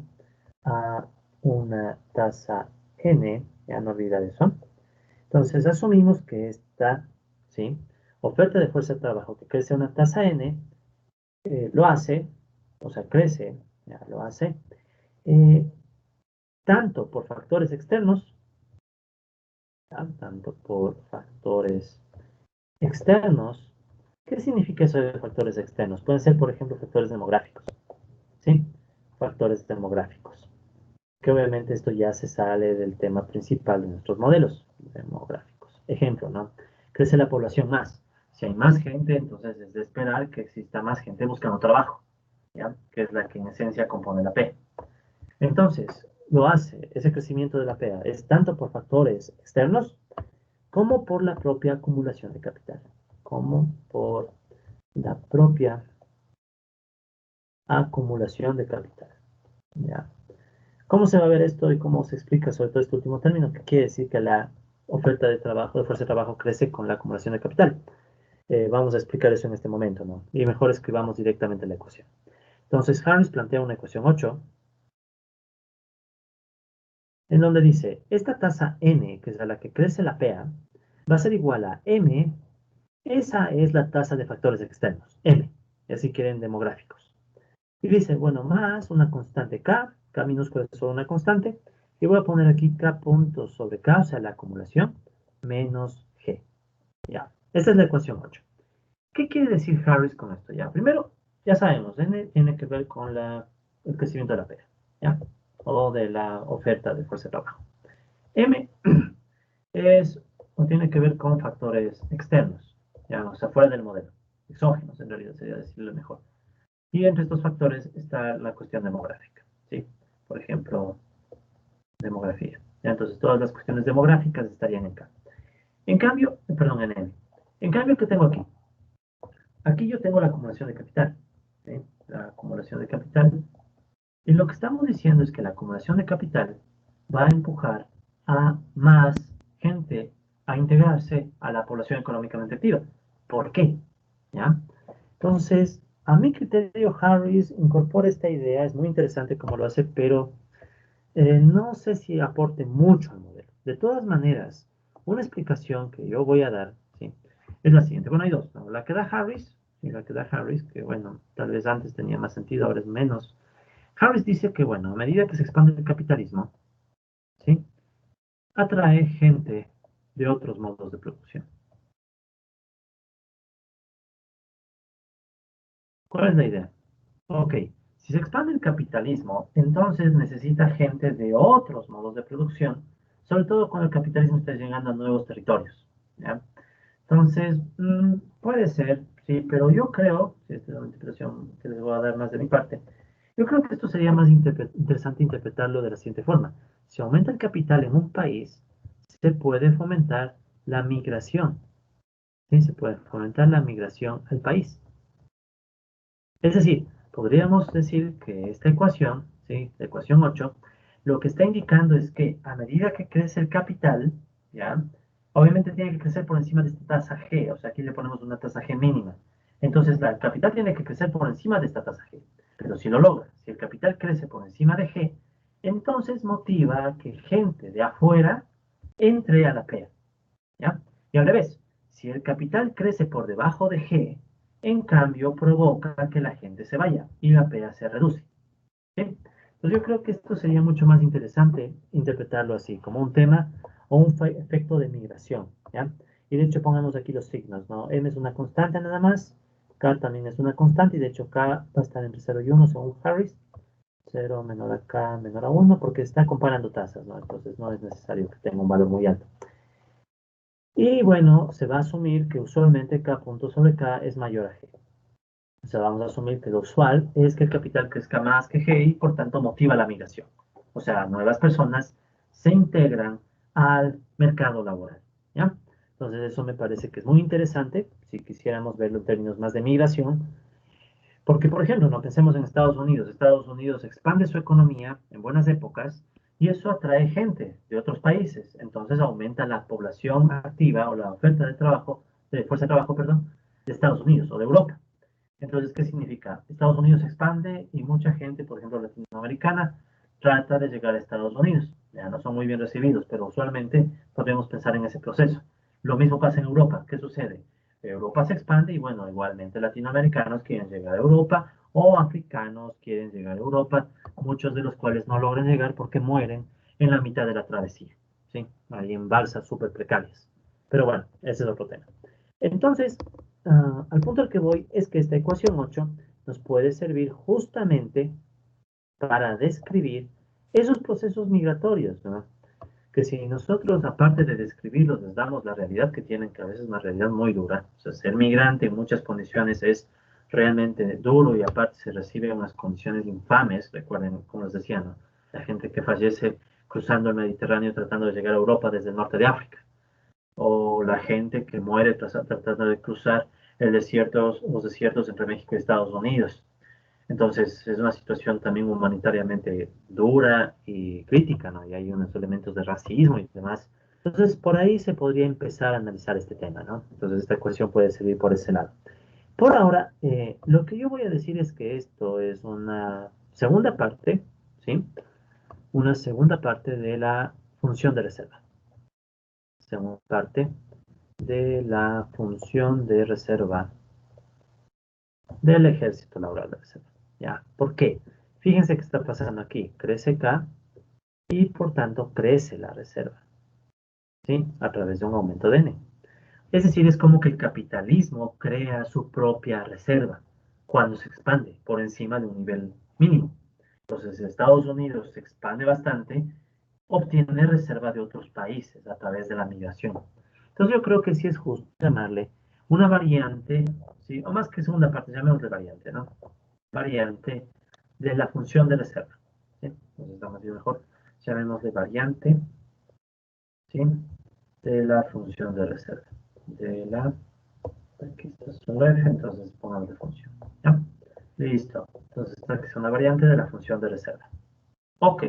a una tasa n, ya no olvidar eso. Entonces asumimos que esta, ¿sí? Oferta de fuerza de trabajo que crece a una tasa n, lo hace, o sea, crece, ya lo hace, eh, tanto por factores externos, ¿ya? Tanto por factores externos. ¿Qué significa eso de factores externos? Pueden ser, por ejemplo, factores demográficos, ¿sí? Factores demográficos. Que obviamente esto ya se sale del tema principal de nuestros modelos demográficos. Ejemplo, ¿no? Crece la población más. Si hay más gente, entonces es de esperar que exista más gente buscando trabajo, ¿ya? Que es la que en esencia compone la P. Entonces, lo hace, ese crecimiento de la PA es tanto por factores externos como por la propia acumulación de capital, como por la propia acumulación de capital, ¿ya? ¿Cómo se va a ver esto y cómo se explica sobre todo este último término? Que quiere decir que la oferta de trabajo, de fuerza de trabajo, crece con la acumulación de capital. Vamos a explicar eso en este momento, ¿no? Y mejor escribamos directamente la ecuación. Entonces, Harris plantea una ecuación 8, en donde dice, esta tasa n, que es a la que crece la PA, va a ser igual a m, esa es la tasa de factores externos, m, y así quieren demográficos. Y dice, bueno, más una constante k minúscula es solo una constante, y voy a poner aquí k puntos sobre k, o sea, la acumulación, menos g. Ya, esta es la ecuación 8. ¿Qué quiere decir Harris con esto? Ya, primero, ya sabemos, n tiene que ver con el crecimiento de la P, ¿ya? O de la oferta de fuerza de trabajo. M es, o tiene que ver con factores externos, ya, o sea, fuera del modelo, exógenos en realidad sería decirlo mejor. Y entre estos factores está la cuestión demográfica, ¿sí? Por ejemplo, demografía. ¿Ya? Entonces, todas las cuestiones demográficas estarían en K. En cambio, perdón, en N. En cambio, ¿qué tengo aquí? Aquí yo tengo la acumulación de capital, ¿sí? La acumulación de capital. Y lo que estamos diciendo es que la acumulación de capital va a empujar a más gente a integrarse a la población económicamente activa. ¿Por qué? ¿Ya? Entonces, a mi criterio, Harris incorpora esta idea, es muy interesante como lo hace, pero no sé si aporte mucho al modelo. De todas maneras, una explicación que yo voy a dar, ¿sí? Es la siguiente. Bueno, hay dos, ¿no? La que da Harris, y la que da Harris, que bueno, tal vez antes tenía más sentido, ahora es menos. Harris dice que, bueno, a medida que se expande el capitalismo, ¿sí? Atrae gente de otros modos de producción. ¿Cuál es la idea? Ok, si se expande el capitalismo, entonces necesita gente de otros modos de producción, sobre todo cuando el capitalismo está llegando a nuevos territorios, ¿ya? Entonces, puede ser, sí, pero yo creo, si esta es una interpretación que les voy a dar más de mi parte, yo creo que esto sería más interesante interpretarlo de la siguiente forma. Si aumenta el capital en un país, se puede fomentar la migración, ¿sí? Se puede fomentar la migración al país. Es decir, podríamos decir que esta ecuación, ¿sí? La ecuación 8, lo que está indicando es que a medida que crece el capital, ¿ya? Obviamente tiene que crecer por encima de esta tasa G, o sea, aquí le ponemos una tasa G mínima. Entonces, el capital tiene que crecer por encima de esta tasa G. Pero si lo logra, si el capital crece por encima de G, entonces motiva a que gente de afuera entre a la PEA, ¿ya? Y al revés, si el capital crece por debajo de G, en cambio provoca que la gente se vaya y la PEA se reduce. ¿Sí? Entonces yo creo que esto sería mucho más interesante interpretarlo así, como un tema o un efecto de migración, ¿ya? Y de hecho pongamos aquí los signos, ¿no? M es una constante nada más, K también es una constante, y de hecho K va a estar entre 0 y 1 según Harris, 0 menor a K menor a 1, porque está comparando tasas, ¿no? Entonces no es necesario que tenga un valor muy alto. Y bueno, se va a asumir que usualmente K punto sobre K es mayor a G. O sea, vamos a asumir que lo usual es que el capital crezca más que G y por tanto motiva la migración. O sea, nuevas personas se integran al mercado laboral. ¿Ya? Entonces eso me parece que es muy interesante si quisiéramos verlo en términos más de migración. Porque, por ejemplo, no pensemos en Estados Unidos. Estados Unidos expande su economía en buenas épocas y eso atrae gente de otros países. Entonces aumenta la población activa o la oferta de trabajo, de fuerza de trabajo, perdón, de Estados Unidos o de Europa. Entonces, ¿qué significa? Estados Unidos se expande y mucha gente, por ejemplo, latinoamericana, trata de llegar a Estados Unidos. Ya no son muy bien recibidos, pero usualmente podemos pensar en ese proceso. Lo mismo pasa en Europa. ¿Qué sucede? Europa se expande y, bueno, igualmente latinoamericanos quieren llegar a Europa o africanos quieren llegar a Europa, muchos de los cuales no logran llegar porque mueren en la mitad de la travesía. ¿Sí? Ahí en balsas súper precarias. Pero bueno, ese es otro tema. Entonces, al punto al que voy es que esta ecuación 8 nos puede servir justamente para describir esos procesos migratorios, ¿no? Que si nosotros, aparte de describirlos, les damos la realidad que tienen, que a veces es una realidad muy dura, o sea, ser migrante en muchas condiciones es realmente duro y aparte se recibe en unas condiciones infames, recuerden, como les decía, ¿no? La gente que fallece cruzando el Mediterráneo tratando de llegar a Europa desde el norte de África o la gente que muere tratando de cruzar los desiertos entre México y Estados Unidos. Entonces es una situación también humanitariamente dura y crítica, ¿no? Y hay unos elementos de racismo y demás. Entonces por ahí se podría empezar a analizar este tema, ¿no? Entonces esta cuestión puede servir por ese lado. Por ahora, lo que yo voy a decir es que esto es una segunda parte, ¿sí? Una segunda parte de la función de reserva. Segunda parte de la función de reserva del ejército laboral de reserva. ¿Ya? ¿Por qué? Fíjense qué está pasando aquí. Crece K y por tanto crece la reserva. ¿Sí? A través de un aumento de N. Es decir, es como que el capitalismo crea su propia reserva cuando se expande por encima de un nivel mínimo. Entonces, Estados Unidos se expande bastante, obtiene reserva de otros países a través de la migración. Entonces, yo creo que sí es justo llamarle una variante, ¿sí? O más que segunda parte, llamémosle variante, ¿no? Variante de la función de reserva. ¿Sí? Entonces, estamos bien mejor. Llamémosle variante, ¿sí? De la función de reserva. De la, aquí está su F, entonces pongamos de función. ¿Ya? Listo. Entonces, esta es una variante de la función de reserva. Ok.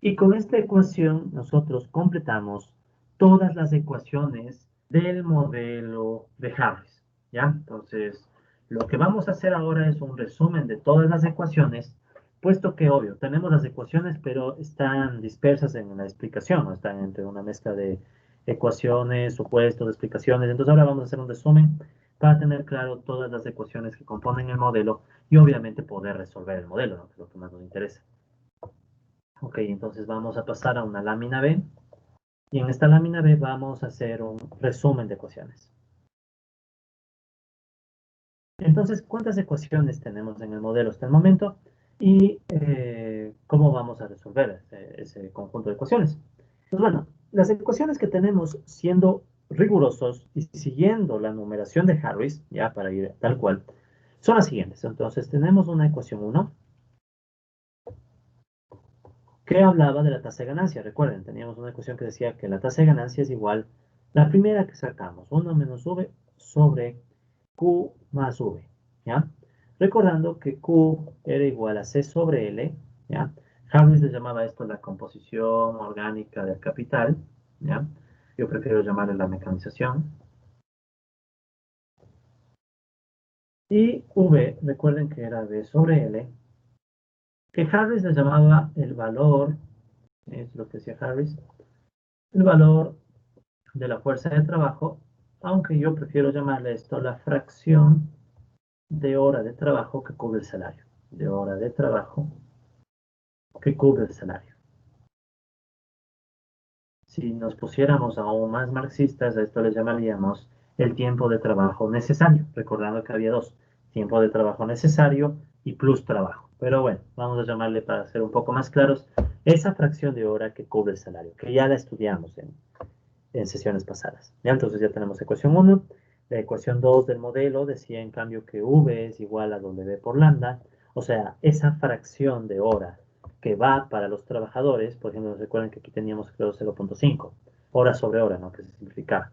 Y con esta ecuación nosotros completamos todas las ecuaciones del modelo de Harris. ¿Ya? Entonces, lo que vamos a hacer ahora es un resumen de todas las ecuaciones, puesto que, obvio, tenemos las ecuaciones, pero están dispersas en la explicación, ¿no? Están entre una mezcla de ecuaciones, supuestos, explicaciones. Entonces, ahora vamos a hacer un resumen para tener claro todas las ecuaciones que componen el modelo y, obviamente, poder resolver el modelo, ¿no? Que es lo que más nos interesa. Ok, entonces vamos a pasar a una lámina B. Y en esta lámina B vamos a hacer un resumen de ecuaciones. Entonces, ¿cuántas ecuaciones tenemos en el modelo hasta el momento? Y cómo vamos a resolver ese conjunto de ecuaciones. Pues bueno, las ecuaciones que tenemos siendo rigurosos y siguiendo la numeración de Harris, ya para ir tal cual, son las siguientes. Entonces, tenemos una ecuación 1 que hablaba de la tasa de ganancia. Recuerden, teníamos una ecuación que decía que la tasa de ganancia es igual, la primera que sacamos, 1 menos V sobre Q más V, ¿ya? Recordando que Q era igual a C sobre L, ¿ya? Harris le llamaba esto la composición orgánica del capital, ¿ya? Yo prefiero llamarle la mecanización. Y V, recuerden que era V sobre L, que Harris le llamaba el valor, es lo que decía Harris, el valor de la fuerza de trabajo, aunque yo prefiero llamarle esto la fracción de hora de trabajo que cubre el salario. De hora de trabajo que cubre el salario. Si nos pusiéramos aún más marxistas, a esto le llamaríamos el tiempo de trabajo necesario, recordando que había dos, tiempo de trabajo necesario y plus trabajo. Pero bueno, vamos a llamarle para ser un poco más claros, esa fracción de hora que cubre el salario, que ya la estudiamos en sesiones pasadas. ¿Ya? Entonces ya tenemos ecuación 1. La ecuación 2 del modelo decía en cambio que V es igual a W por lambda, o sea, esa fracción de hora que va para los trabajadores, por ejemplo, recuerden que aquí teníamos creo 0.5, hora sobre hora, ¿no? Que se simplifica.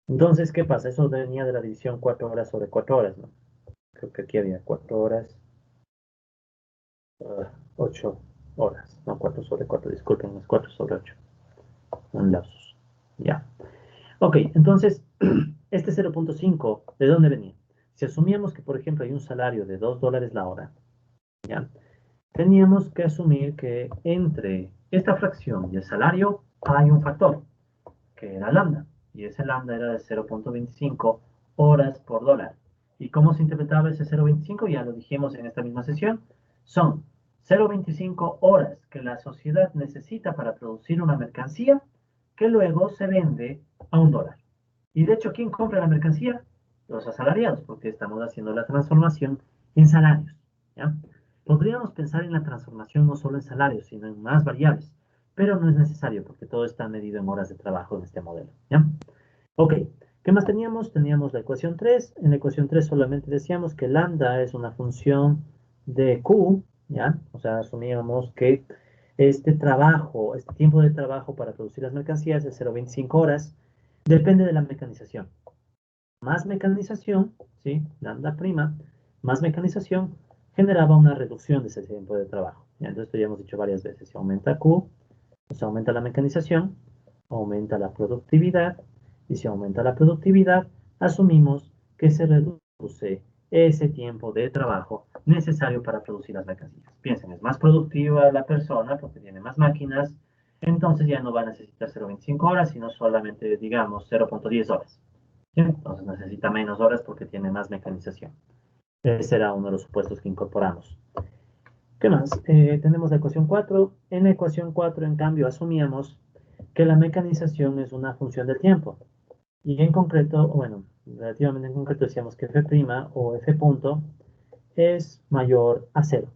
Entonces, ¿qué pasa? Eso venía de la división 4 horas sobre 4 horas, ¿no? Creo que aquí había 4 horas, 8 horas, no 4 sobre 4, disculpen, es 4 sobre 8. Un lapsus. Ya. Ok, entonces, este 0.5, ¿de dónde venía? Si asumíamos que, por ejemplo, hay un salario de $2 la hora, ¿ya? Teníamos que asumir que entre esta fracción y el salario hay un factor, que era lambda, y ese lambda era de 0.25 horas por dólar. ¿Y cómo se interpretaba ese 0.25? Ya lo dijimos en esta misma sesión. Son 0.25 horas que la sociedad necesita para producir una mercancía que luego se vende a $1. Y de hecho, ¿quién compra la mercancía? Los asalariados, porque estamos haciendo la transformación en salarios. ¿Ya? Podríamos pensar en la transformación no solo en salarios, sino en más variables, pero no es necesario porque todo está medido en horas de trabajo en este modelo. ¿Ya? Ok, ¿qué más teníamos? Teníamos la ecuación 3. En la ecuación 3 solamente decíamos que lambda es una función de Q, ¿ya? O sea, asumíamos que este trabajo, este tiempo de trabajo para producir las mercancías de 0.25 horas, depende de la mecanización. Más mecanización, ¿sí? Lambda prima, más mecanización generaba una reducción de ese tiempo de trabajo. ¿Ya? Entonces, esto ya hemos dicho varias veces. Si aumenta Q, pues aumenta la mecanización, aumenta la productividad, y si aumenta la productividad, asumimos que se reduce ese tiempo de trabajo necesario para producir las mercancías. Piensen, es más productiva la persona porque tiene más máquinas, entonces ya no va a necesitar 0.25 horas, sino solamente, digamos, 0.10 horas. ¿Sí? Entonces necesita menos horas porque tiene más mecanización. Ese era uno de los supuestos que incorporamos. ¿Qué más? Tenemos la ecuación 4. En la ecuación 4, en cambio, asumíamos que la mecanización es una función del tiempo. Y en concreto, bueno, relativamente en concreto decíamos que F' o F punto es mayor a cero.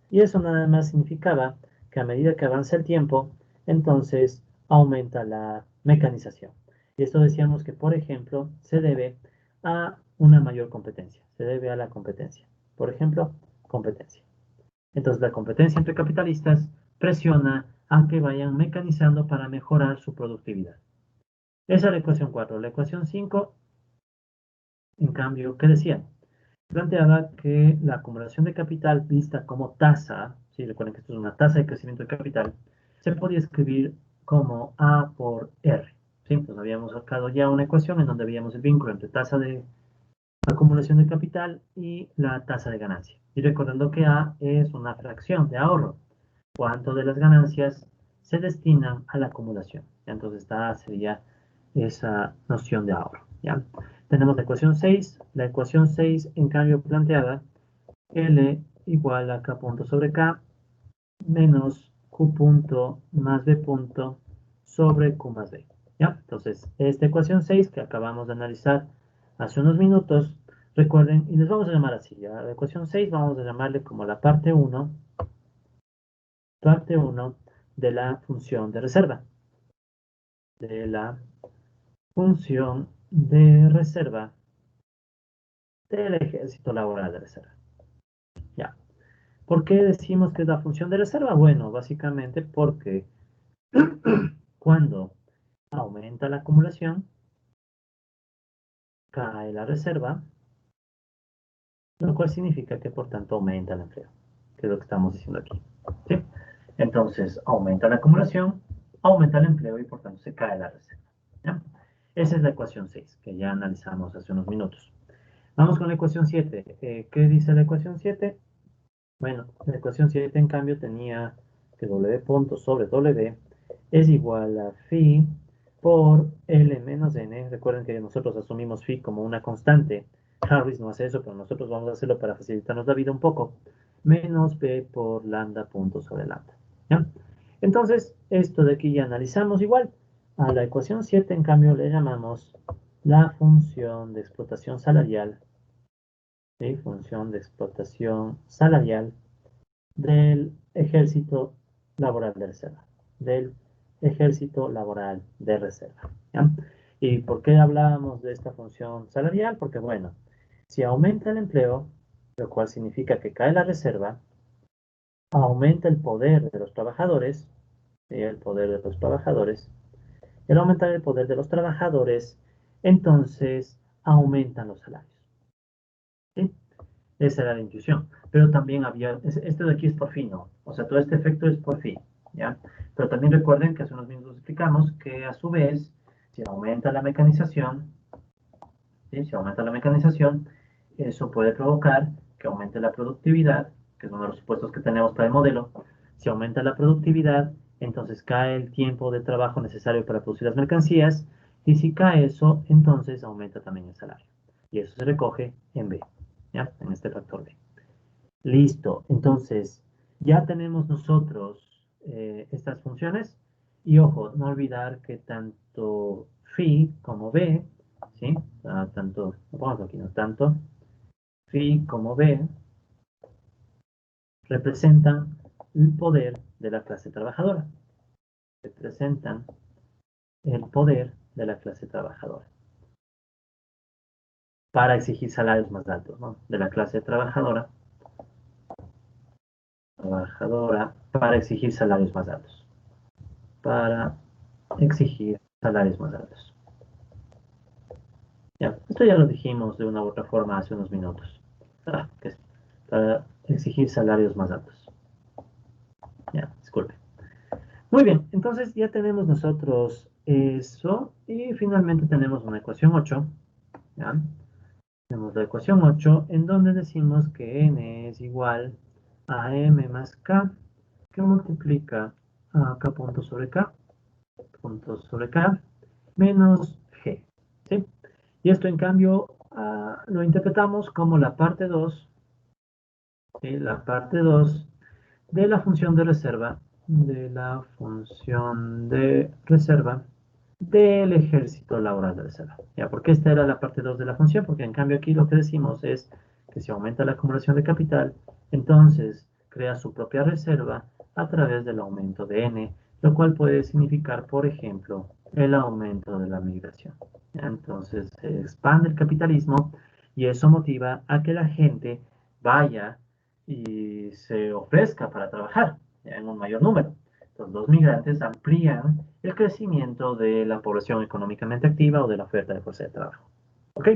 Y eso nada más significaba que a medida que avanza el tiempo, entonces aumenta la mecanización. Y esto decíamos que, por ejemplo, se debe a una mayor competencia. Se debe a la competencia. Por ejemplo, competencia. Entonces la competencia entre capitalistas presiona a que vayan mecanizando para mejorar su productividad. Esa es la ecuación 4. La ecuación 5, en cambio, ¿qué decía? Planteaba que la acumulación de capital vista como tasa, si recuerden que esto es una tasa de crecimiento de capital, se podía escribir como A por R. ¿Sí? Entonces habíamos sacado ya una ecuación en donde veíamos el vínculo entre tasa de acumulación de capital y la tasa de ganancia. Y recordando que A es una fracción de ahorro. ¿Cuánto de las ganancias se destinan a la acumulación? Entonces esta sería esa noción de ahorro. ¿Ya? Tenemos la ecuación 6. La ecuación 6, en cambio, planteada L igual a K punto sobre K menos Q punto más B punto sobre Q más B. ¿Ya? Entonces, esta ecuación 6 que acabamos de analizar hace unos minutos, recuerden, y les vamos a llamar así, ¿ya? La ecuación 6 vamos a llamarle como la parte 1 de la función de reserva. De la función de reserva del ejército laboral de reserva. Ya. ¿Por qué decimos que es la función de reserva? Bueno, básicamente porque cuando aumenta la acumulación, cae la reserva, lo cual significa que por tanto aumenta el empleo, que es lo que estamos diciendo aquí. ¿Sí? Entonces, aumenta la acumulación, aumenta el empleo y por tanto se cae la reserva. ¿Ya? Esa es la ecuación 6, que ya analizamos hace unos minutos. Vamos con la ecuación 7. ¿Qué dice la ecuación 7? Bueno, la ecuación 7 en cambio tenía que W punto sobre W es igual a phi por L menos N. Recuerden que nosotros asumimos phi como una constante. Harris no hace eso, pero nosotros vamos a hacerlo para facilitarnos la vida un poco. Menos B por lambda punto sobre lambda. ¿Ya? Entonces, esto de aquí ya analizamos igual. A la ecuación 7, en cambio, le llamamos la función de explotación salarial. ¿Sí? Función de explotación salarial del ejército laboral de reserva. Del ejército laboral de reserva. ¿Ya? ¿Y por qué hablábamos de esta función salarial? Porque, bueno, si aumenta el empleo, lo cual significa que cae la reserva, aumenta el poder de los trabajadores, ¿sí? El poder de los trabajadores. El aumentar el poder de los trabajadores, entonces aumentan los salarios. ¿Sí? Esa era la intuición. Pero también había, esto de aquí es por fin, ¿no? O sea, todo este efecto es por fin, ¿ya? Pero también recuerden que hace unos minutos explicamos que a su vez, si aumenta la mecanización, ¿sí? Si aumenta la mecanización, eso puede provocar que aumente la productividad, que es uno de los supuestos que tenemos para el modelo. Si aumenta la productividad, entonces cae el tiempo de trabajo necesario para producir las mercancías, y si cae eso, entonces aumenta también el salario. Y eso se recoge en B, ¿ya? En este factor B. Listo, entonces ya tenemos nosotros estas funciones y ojo, no olvidar que tanto phi como b, ¿sí? Tanto, vamos aquí, no tanto phi como b representan el poder de la clase trabajadora, representan el poder de la clase trabajadora para exigir salarios más altos, ¿no? De la clase trabajadora para exigir salarios más altos, para exigir salarios más altos. Ya, esto ya lo dijimos de una u otra forma hace unos minutos. Para exigir salarios más altos. Ya, disculpe. Muy bien, entonces ya tenemos nosotros eso y finalmente tenemos una ecuación 8. ¿Ya? Tenemos la ecuación 8 en donde decimos que n es igual a m más k que multiplica a k punto sobre k menos g. ¿Sí? Y esto en cambio lo interpretamos como la parte 2, ¿sí? La parte 2 de la función de reserva, del ejército laboral de reserva. ¿Ya? Porque esta era la parte 2 de la función, porque en cambio aquí lo que decimos es que si aumenta la acumulación de capital, entonces crea su propia reserva a través del aumento de n, lo cual puede significar, por ejemplo, el aumento de la migración. ¿Ya? Entonces se expande el capitalismo y eso motiva a que la gente vaya y se ofrezca para trabajar en un mayor número. Entonces, los migrantes amplían el crecimiento de la población económicamente activa o de la oferta de fuerza de trabajo. ¿Ok?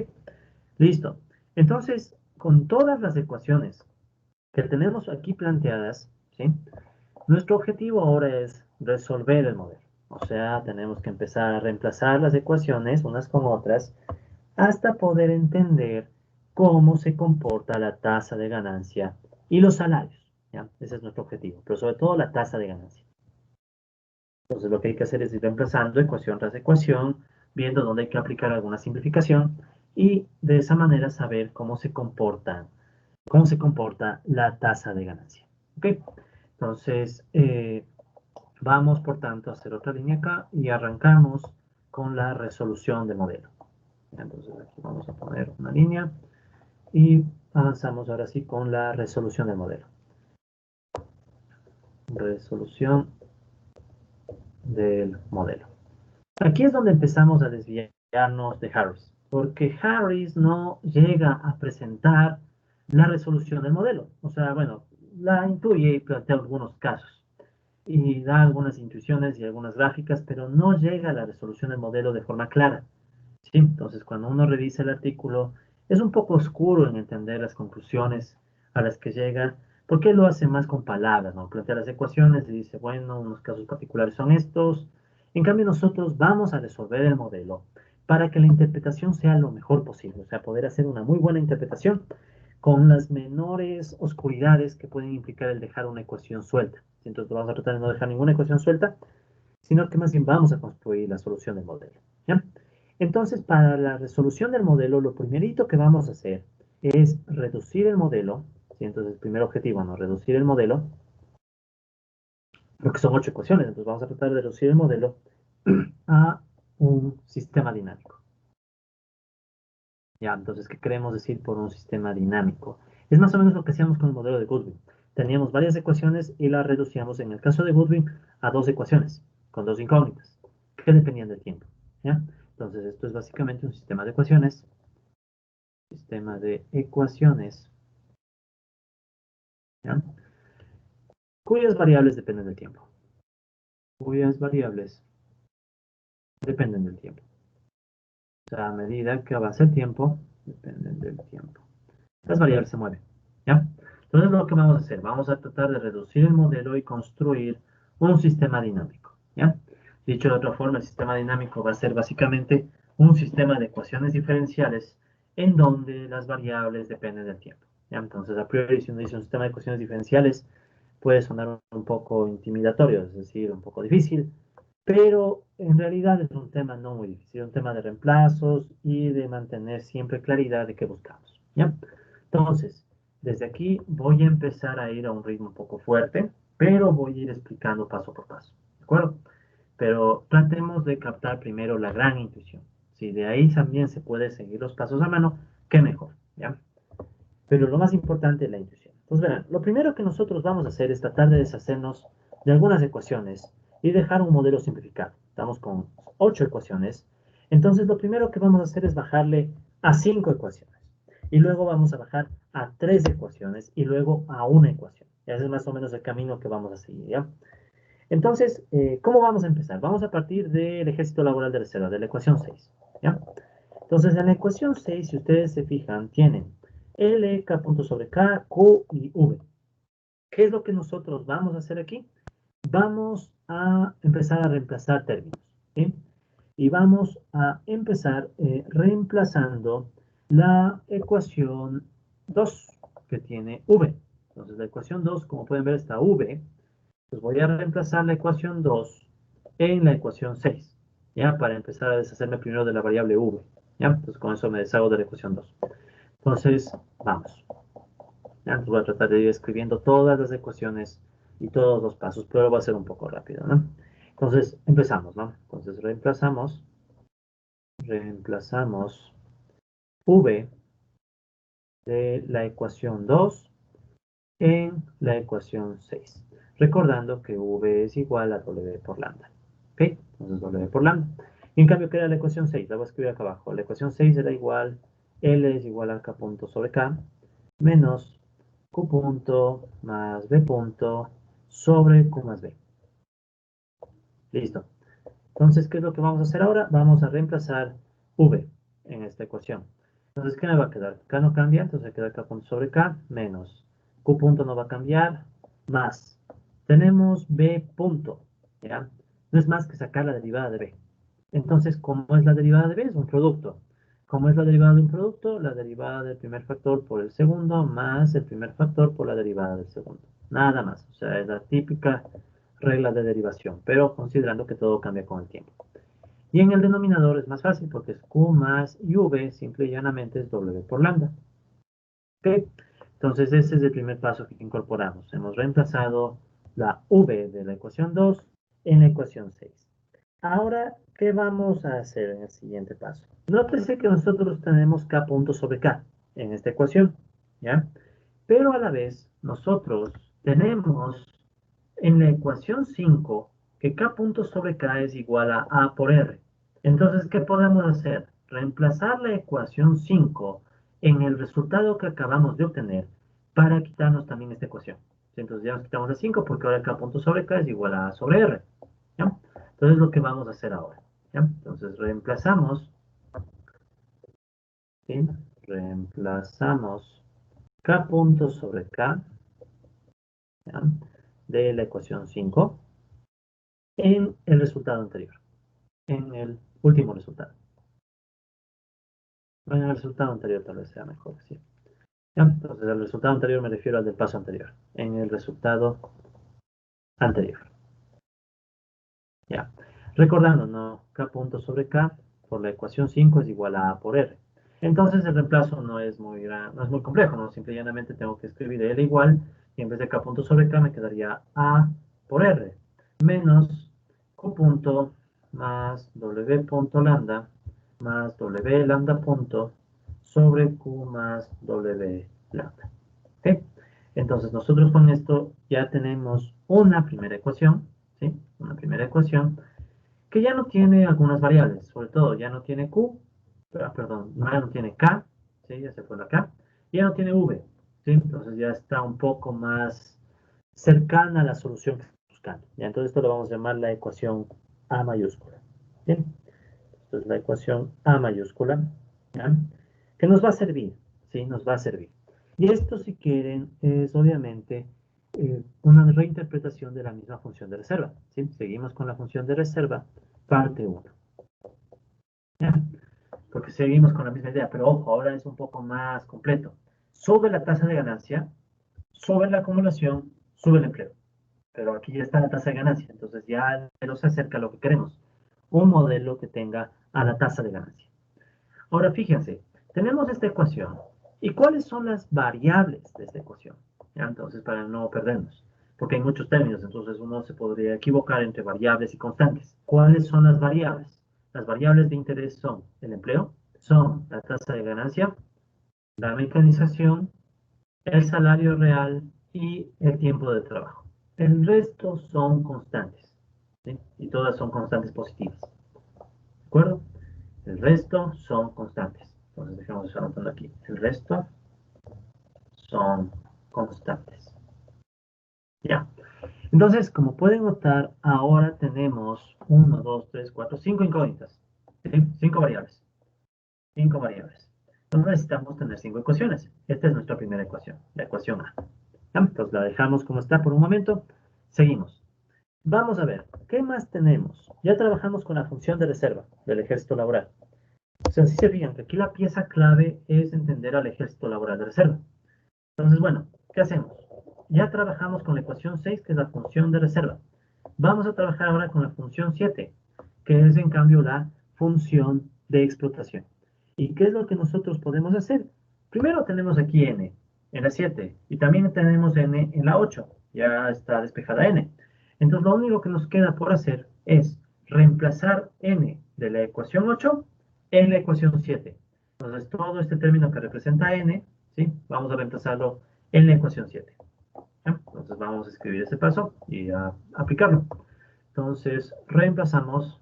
Listo. Entonces, con todas las ecuaciones que tenemos aquí planteadas, ¿sí? Nuestro objetivo ahora es resolver el modelo. O sea, tenemos que empezar a reemplazar las ecuaciones unas con otras hasta poder entender cómo se comporta la tasa de ganancia y los salarios. ¿Ya? Ese es nuestro objetivo, pero sobre todo la tasa de ganancia. Entonces lo que hay que hacer es ir reemplazando ecuación tras ecuación, viendo dónde hay que aplicar alguna simplificación y de esa manera saber cómo se comporta la tasa de ganancia. ¿Ok? Entonces, vamos por tanto a hacer otra línea acá y arrancamos con la resolución del modelo. Entonces aquí vamos a poner una línea y avanzamos ahora sí con la resolución del modelo. Resolución del modelo. Aquí es donde empezamos a desviarnos de Harris, porque Harris no llega a presentar la resolución del modelo. O sea, bueno, la intuye y plantea algunos casos y da algunas intuiciones y algunas gráficas, pero no llega a la resolución del modelo de forma clara. ¿Sí? Entonces, cuando uno revisa el artículo, es un poco oscuro en entender las conclusiones a las que llega, ¿Por qué lo hace más con palabras, no? Plantea las ecuaciones y dice, bueno, unos casos particulares son estos. En cambio, nosotros vamos a resolver el modelo para que la interpretación sea lo mejor posible, o sea, poder hacer una muy buena interpretación con las menores oscuridades que pueden implicar el dejar una ecuación suelta. Entonces, vamos a tratar de no dejar ninguna ecuación suelta, sino que más bien vamos a construir la solución del modelo. ¿Ya? Entonces, para la resolución del modelo, lo primerito que vamos a hacer es reducir el modelo. ¿Sí? Entonces, el primer objetivo, ¿no? Reducir el modelo, porque son 8 ecuaciones. Entonces, vamos a tratar de reducir el modelo a un sistema dinámico. Ya, entonces, ¿qué queremos decir por un sistema dinámico? Es más o menos lo que hacíamos con el modelo de Goodwin. Teníamos varias ecuaciones y las reducíamos, en el caso de Goodwin, a 2 ecuaciones, con 2 incógnitas, que dependían del tiempo. ¿Ya? Entonces, esto es básicamente un sistema de ecuaciones. Sistema de ecuaciones, ¿ya? Cuyas variables dependen del tiempo. Cuyas variables dependen del tiempo. O sea, a medida que avanza el tiempo, dependen del tiempo. Las variables se mueven, ¿ya? Entonces, lo que vamos a hacer, vamos a tratar de reducir el modelo y construir un sistema dinámico, ¿ya? Dicho de otra forma, el sistema dinámico va a ser básicamente un sistema de ecuaciones diferenciales en donde las variables dependen del tiempo, ¿ya? Entonces, a priori, si uno dice un sistema de ecuaciones diferenciales, puede sonar un poco intimidatorio, es decir, un poco difícil, pero en realidad es un tema no muy difícil, un tema de reemplazos y de mantener siempre claridad de qué buscamos, ¿ya? Entonces, desde aquí voy a empezar a ir a un ritmo un poco fuerte, pero voy a ir explicando paso por paso, ¿de acuerdo? Pero tratemos de captar primero la gran intuición. Si de ahí también se puede seguir los pasos a mano, qué mejor, ¿ya? Pero lo más importante es la intuición. Entonces, verán, lo primero que nosotros vamos a hacer es tratar de deshacernos de algunas ecuaciones y dejar un modelo simplificado. Estamos con 8 ecuaciones. Entonces, lo primero que vamos a hacer es bajarle a 5 ecuaciones. Y luego vamos a bajar a 3 ecuaciones y luego a una ecuación. Ese es más o menos el camino que vamos a seguir, ¿ya? Entonces, ¿cómo vamos a empezar? Vamos a partir del ejército laboral de reserva, de la ecuación 6, ¿ya? Entonces, en la ecuación 6, si ustedes se fijan, tienen L, K punto sobre K, Q y V. ¿Qué es lo que nosotros vamos a hacer aquí? Vamos a empezar a reemplazar términos, ¿sí? Y vamos a empezar reemplazando la ecuación 2 que tiene V. Entonces, la ecuación 2, como pueden ver, está V. Pues voy a reemplazar la ecuación 2 en la ecuación 6, ¿ya? Para empezar a deshacerme primero de la variable V, ¿ya? Entonces, con eso me deshago de la ecuación 2. Entonces, vamos. ¿Ya? Entonces voy a tratar de ir escribiendo todas las ecuaciones y todos los pasos, pero va a ser un poco rápido, ¿no? Entonces, empezamos, ¿no? Entonces, reemplazamos V de la ecuación 2 en la ecuación 6. Recordando que V es igual a W por lambda. ¿Ok? Entonces, W por lambda. Y en cambio, queda la ecuación 6. La voy a escribir acá abajo. La ecuación 6 era igual, L es igual a K punto sobre K, menos Q punto más B punto sobre Q más B. Listo. Entonces, ¿qué es lo que vamos a hacer ahora? Vamos a reemplazar V en esta ecuación. Entonces, ¿qué me va a quedar? K no cambia, entonces queda K punto sobre K, menos Q punto no va a cambiar, más. Tenemos B punto, ¿ya? No es más que sacar la derivada de B. Entonces, ¿cómo es la derivada de B? Es un producto. ¿Cómo es la derivada de un producto? La derivada del primer factor por el segundo más el primer factor por la derivada del segundo. Nada más. O sea, es la típica regla de derivación, pero considerando que todo cambia con el tiempo. Y en el denominador es más fácil porque es Q más V, simple y llanamente es W por lambda. ¿Ok? Entonces, ese es el primer paso que incorporamos. Hemos reemplazado la V de la ecuación 2 en la ecuación 6. Ahora, ¿qué vamos a hacer en el siguiente paso? Nótese que nosotros tenemos K punto sobre K en esta ecuación, ¿ya? Pero a la vez, nosotros tenemos en la ecuación 5 que K punto sobre K es igual a A por R. Entonces, ¿qué podemos hacer? Reemplazar la ecuación 5 en el resultado que acabamos de obtener para quitarnos también esta ecuación. Entonces ya nos quitamos la 5 porque ahora K punto sobre K es igual a A sobre R. ¿Ya? Entonces, lo que vamos a hacer ahora. ¿Ya? Entonces, reemplazamos, ¿sí? Reemplazamos K punto sobre K ¿ya? De la ecuación 5 en el resultado anterior, en el último resultado. En el resultado anterior tal vez sea mejor decir. ¿Ya? Entonces, el resultado anterior me refiero al del paso anterior. En el resultado anterior. ¿Ya? Recordando, ¿no? K punto sobre K por la ecuación 5 es igual a A por R. Entonces el reemplazo no es muy complejo, ¿no? Simple y llanamente tengo que escribir L igual, y en vez de K punto sobre K me quedaría A por R, menos Q punto más W punto lambda más W lambda punto sobre Q más W lambda. ¿Ok? Entonces nosotros con esto ya tenemos una primera ecuación, ¿sí? Una primera ecuación que ya no tiene algunas variables, sobre todo ya no tiene Q, perdón, ya no tiene K, ¿sí? Ya se fue la K, y ya no tiene V, ¿sí? Entonces ya está un poco más cercana a la solución que estamos buscando. ¿Ya? Entonces esto lo vamos a llamar la ecuación A mayúscula. ¿Bien? Esto es la ecuación A mayúscula, ¿ya? Que nos va a servir, ¿sí? Nos va a servir. Y esto, si quieren, es obviamente una reinterpretación de la misma función de reserva, ¿sí? Seguimos con la función de reserva, parte 1. ¿Ya? Porque seguimos con la misma idea, pero ojo, ahora es un poco más completo. Sube la tasa de ganancia, sube la acumulación, sube el empleo. Pero aquí ya está la tasa de ganancia, entonces ya nos acerca a lo que queremos. Un modelo que tenga a la tasa de ganancia. Ahora fíjense, tenemos esta ecuación. ¿Y cuáles son las variables de esta ecuación? ¿Ya? Entonces, para no perdernos, porque hay muchos términos, entonces uno se podría equivocar entre variables y constantes. ¿Cuáles son las variables? Las variables de interés son el empleo, son la tasa de ganancia, la mecanización, el salario real y el tiempo de trabajo. El resto son constantes, ¿sí? Y todas son constantes positivas. ¿De acuerdo? El resto son constantes. Entonces dejamos eso anotando aquí. El resto son constantes. Ya. Entonces, como pueden notar, ahora tenemos 1, 2, 3, 4, 5 incógnitas. ¿Sí? 5 variables. 5 variables. Entonces necesitamos tener 5 ecuaciones. Esta es nuestra primera ecuación, la ecuación A. ¿Ya? Entonces la dejamos como está por un momento. Seguimos. Vamos a ver, ¿qué más tenemos? Ya trabajamos con la función de reserva del ejército laboral. O sea, si se fijan que aquí la pieza clave es entender al ejército laboral de reserva. Entonces, bueno, ¿qué hacemos? Ya trabajamos con la ecuación 6, que es la función de reserva. Vamos a trabajar ahora con la función 7, que es en cambio la función de explotación. ¿Y qué es lo que nosotros podemos hacer? Primero tenemos aquí n en la 7 y también tenemos n en la 8. Ya está despejada n. Entonces lo único que nos queda por hacer es reemplazar n de la ecuación 8 en la ecuación 7. Entonces todo este término que representa n, ¿sí? Vamos a reemplazarlo en la ecuación 7. Entonces vamos a escribir este paso y a aplicarlo. Entonces reemplazamos,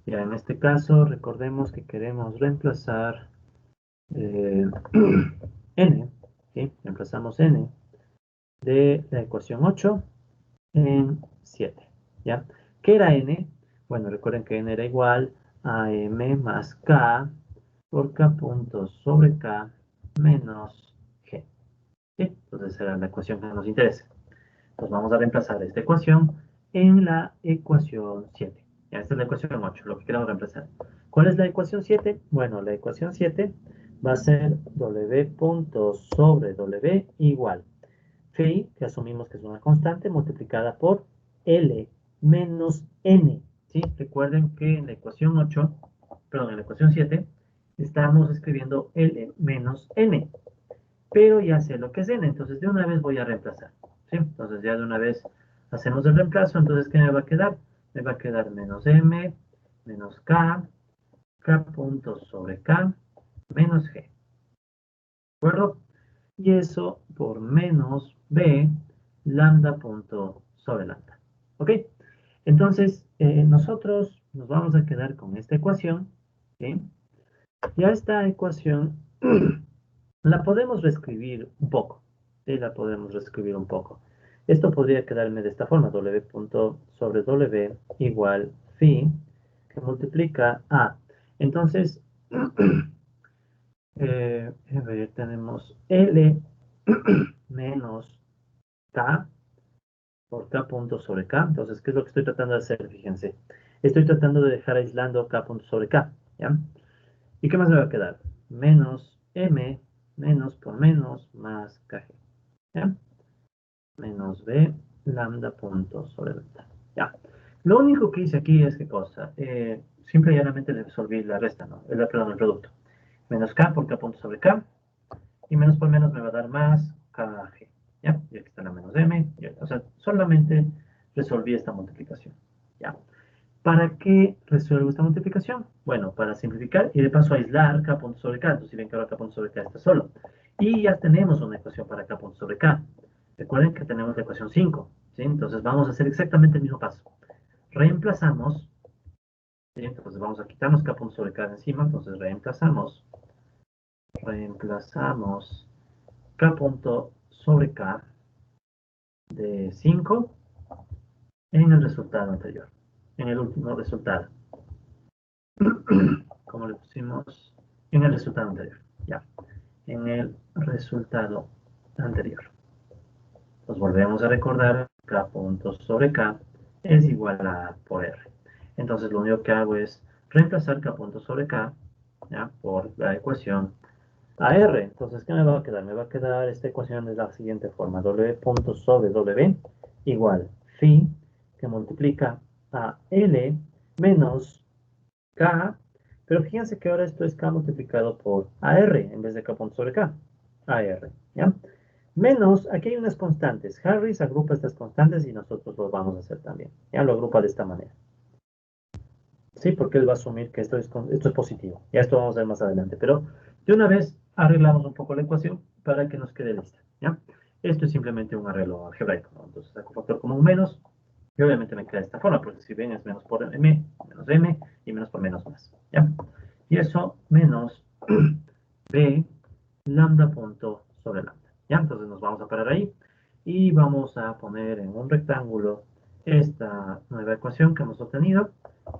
ya en este caso recordemos que queremos reemplazar eh, n, ¿sí? Reemplazamos n de la ecuación 8 en 7, ¿ya? ¿Qué era n? Bueno, recuerden que n era igual a m más k por k puntos sobre k menos g, ¿sí? Entonces esa era la ecuación que nos interesa. Entonces vamos a reemplazar esta ecuación en la ecuación 7. Ya, esta es la ecuación 8, lo que queremos reemplazar. ¿Cuál es la ecuación 7? Bueno, la ecuación 7 va a ser w punto sobre w igual phi, que asumimos que es una constante, multiplicada por L menos N. ¿Sí? Recuerden que en la ecuación 8, perdón, en la ecuación 7, estamos escribiendo L menos N. Pero ya sé lo que es N, entonces de una vez voy a reemplazar. ¿Sí? Entonces ya de una vez hacemos el reemplazo, entonces ¿qué me va a quedar? Me va a quedar menos M, menos K puntos sobre K, menos G. ¿De acuerdo? Y eso por menos B, lambda punto sobre lambda. ¿Ok? Entonces, nosotros nos vamos a quedar con esta ecuación. ¿Sí? Ya esta ecuación la podemos reescribir un poco. Sí, la podemos reescribir un poco. Esto podría quedarme de esta forma. W punto sobre W igual phi que multiplica A. Entonces, A ver, tenemos L menos K por K punto sobre K. Entonces, ¿qué es lo que estoy tratando de hacer? Fíjense. Estoy tratando de dejar aislando K punto sobre K. ¿Ya? ¿Y qué más me va a quedar? Menos M menos por menos más KG. ¿Ya? Menos B lambda punto sobre lambda. ¿Ya? Lo único que hice aquí es, ¿qué cosa? Simple y llanamente le resolví la resta, ¿no? Perdón, el producto. Menos K por K punto sobre K. Y menos por menos me va a dar más KG. ¿Ya? Y aquí está la menos M. O sea, solamente resolví esta multiplicación. ¿Ya? ¿Para qué resuelvo esta multiplicación? Bueno, para simplificar y de paso aislar K punto sobre K. Entonces, si ven que ahora K punto sobre K está solo. Y ya tenemos una ecuación para K punto sobre K. Recuerden que tenemos la ecuación 5. ¿Sí? Entonces, vamos a hacer exactamente el mismo paso. Reemplazamos. ¿Sí? Entonces, vamos a quitarnos K punto sobre K de encima. Entonces, reemplazamos K punto sobre K de 5 en el resultado anterior. En el último resultado. Como le pusimos en el resultado anterior. Ya. En el resultado anterior. Nos volvemos a recordar K punto sobre K es igual a A por R. Entonces lo único que hago es reemplazar K punto sobre K, ¿ya? Por la ecuación AR. Entonces, ¿qué me va a quedar? Me va a quedar esta ecuación de la siguiente forma. W punto sobre W igual phi que multiplica a L menos K. Pero fíjense que ahora esto es K multiplicado por AR en vez de K punto sobre K. AR, ¿ya? Menos, aquí hay unas constantes. Harris agrupa estas constantes y nosotros lo vamos a hacer también. Ya lo agrupa de esta manera. Sí, porque él va a asumir que esto es positivo. Ya esto vamos a ver más adelante. Pero de una vez arreglamos un poco la ecuación para que nos quede lista. ¿Ya? Esto es simplemente un arreglo algebraico, ¿no? Entonces saco factor común menos y obviamente me queda de esta forma, porque si ven es menos por m, menos m y menos por menos más. ¿Ya? Y eso menos b lambda punto sobre lambda. ¿Ya? Entonces nos vamos a parar ahí y vamos a poner en un rectángulo esta nueva ecuación que hemos obtenido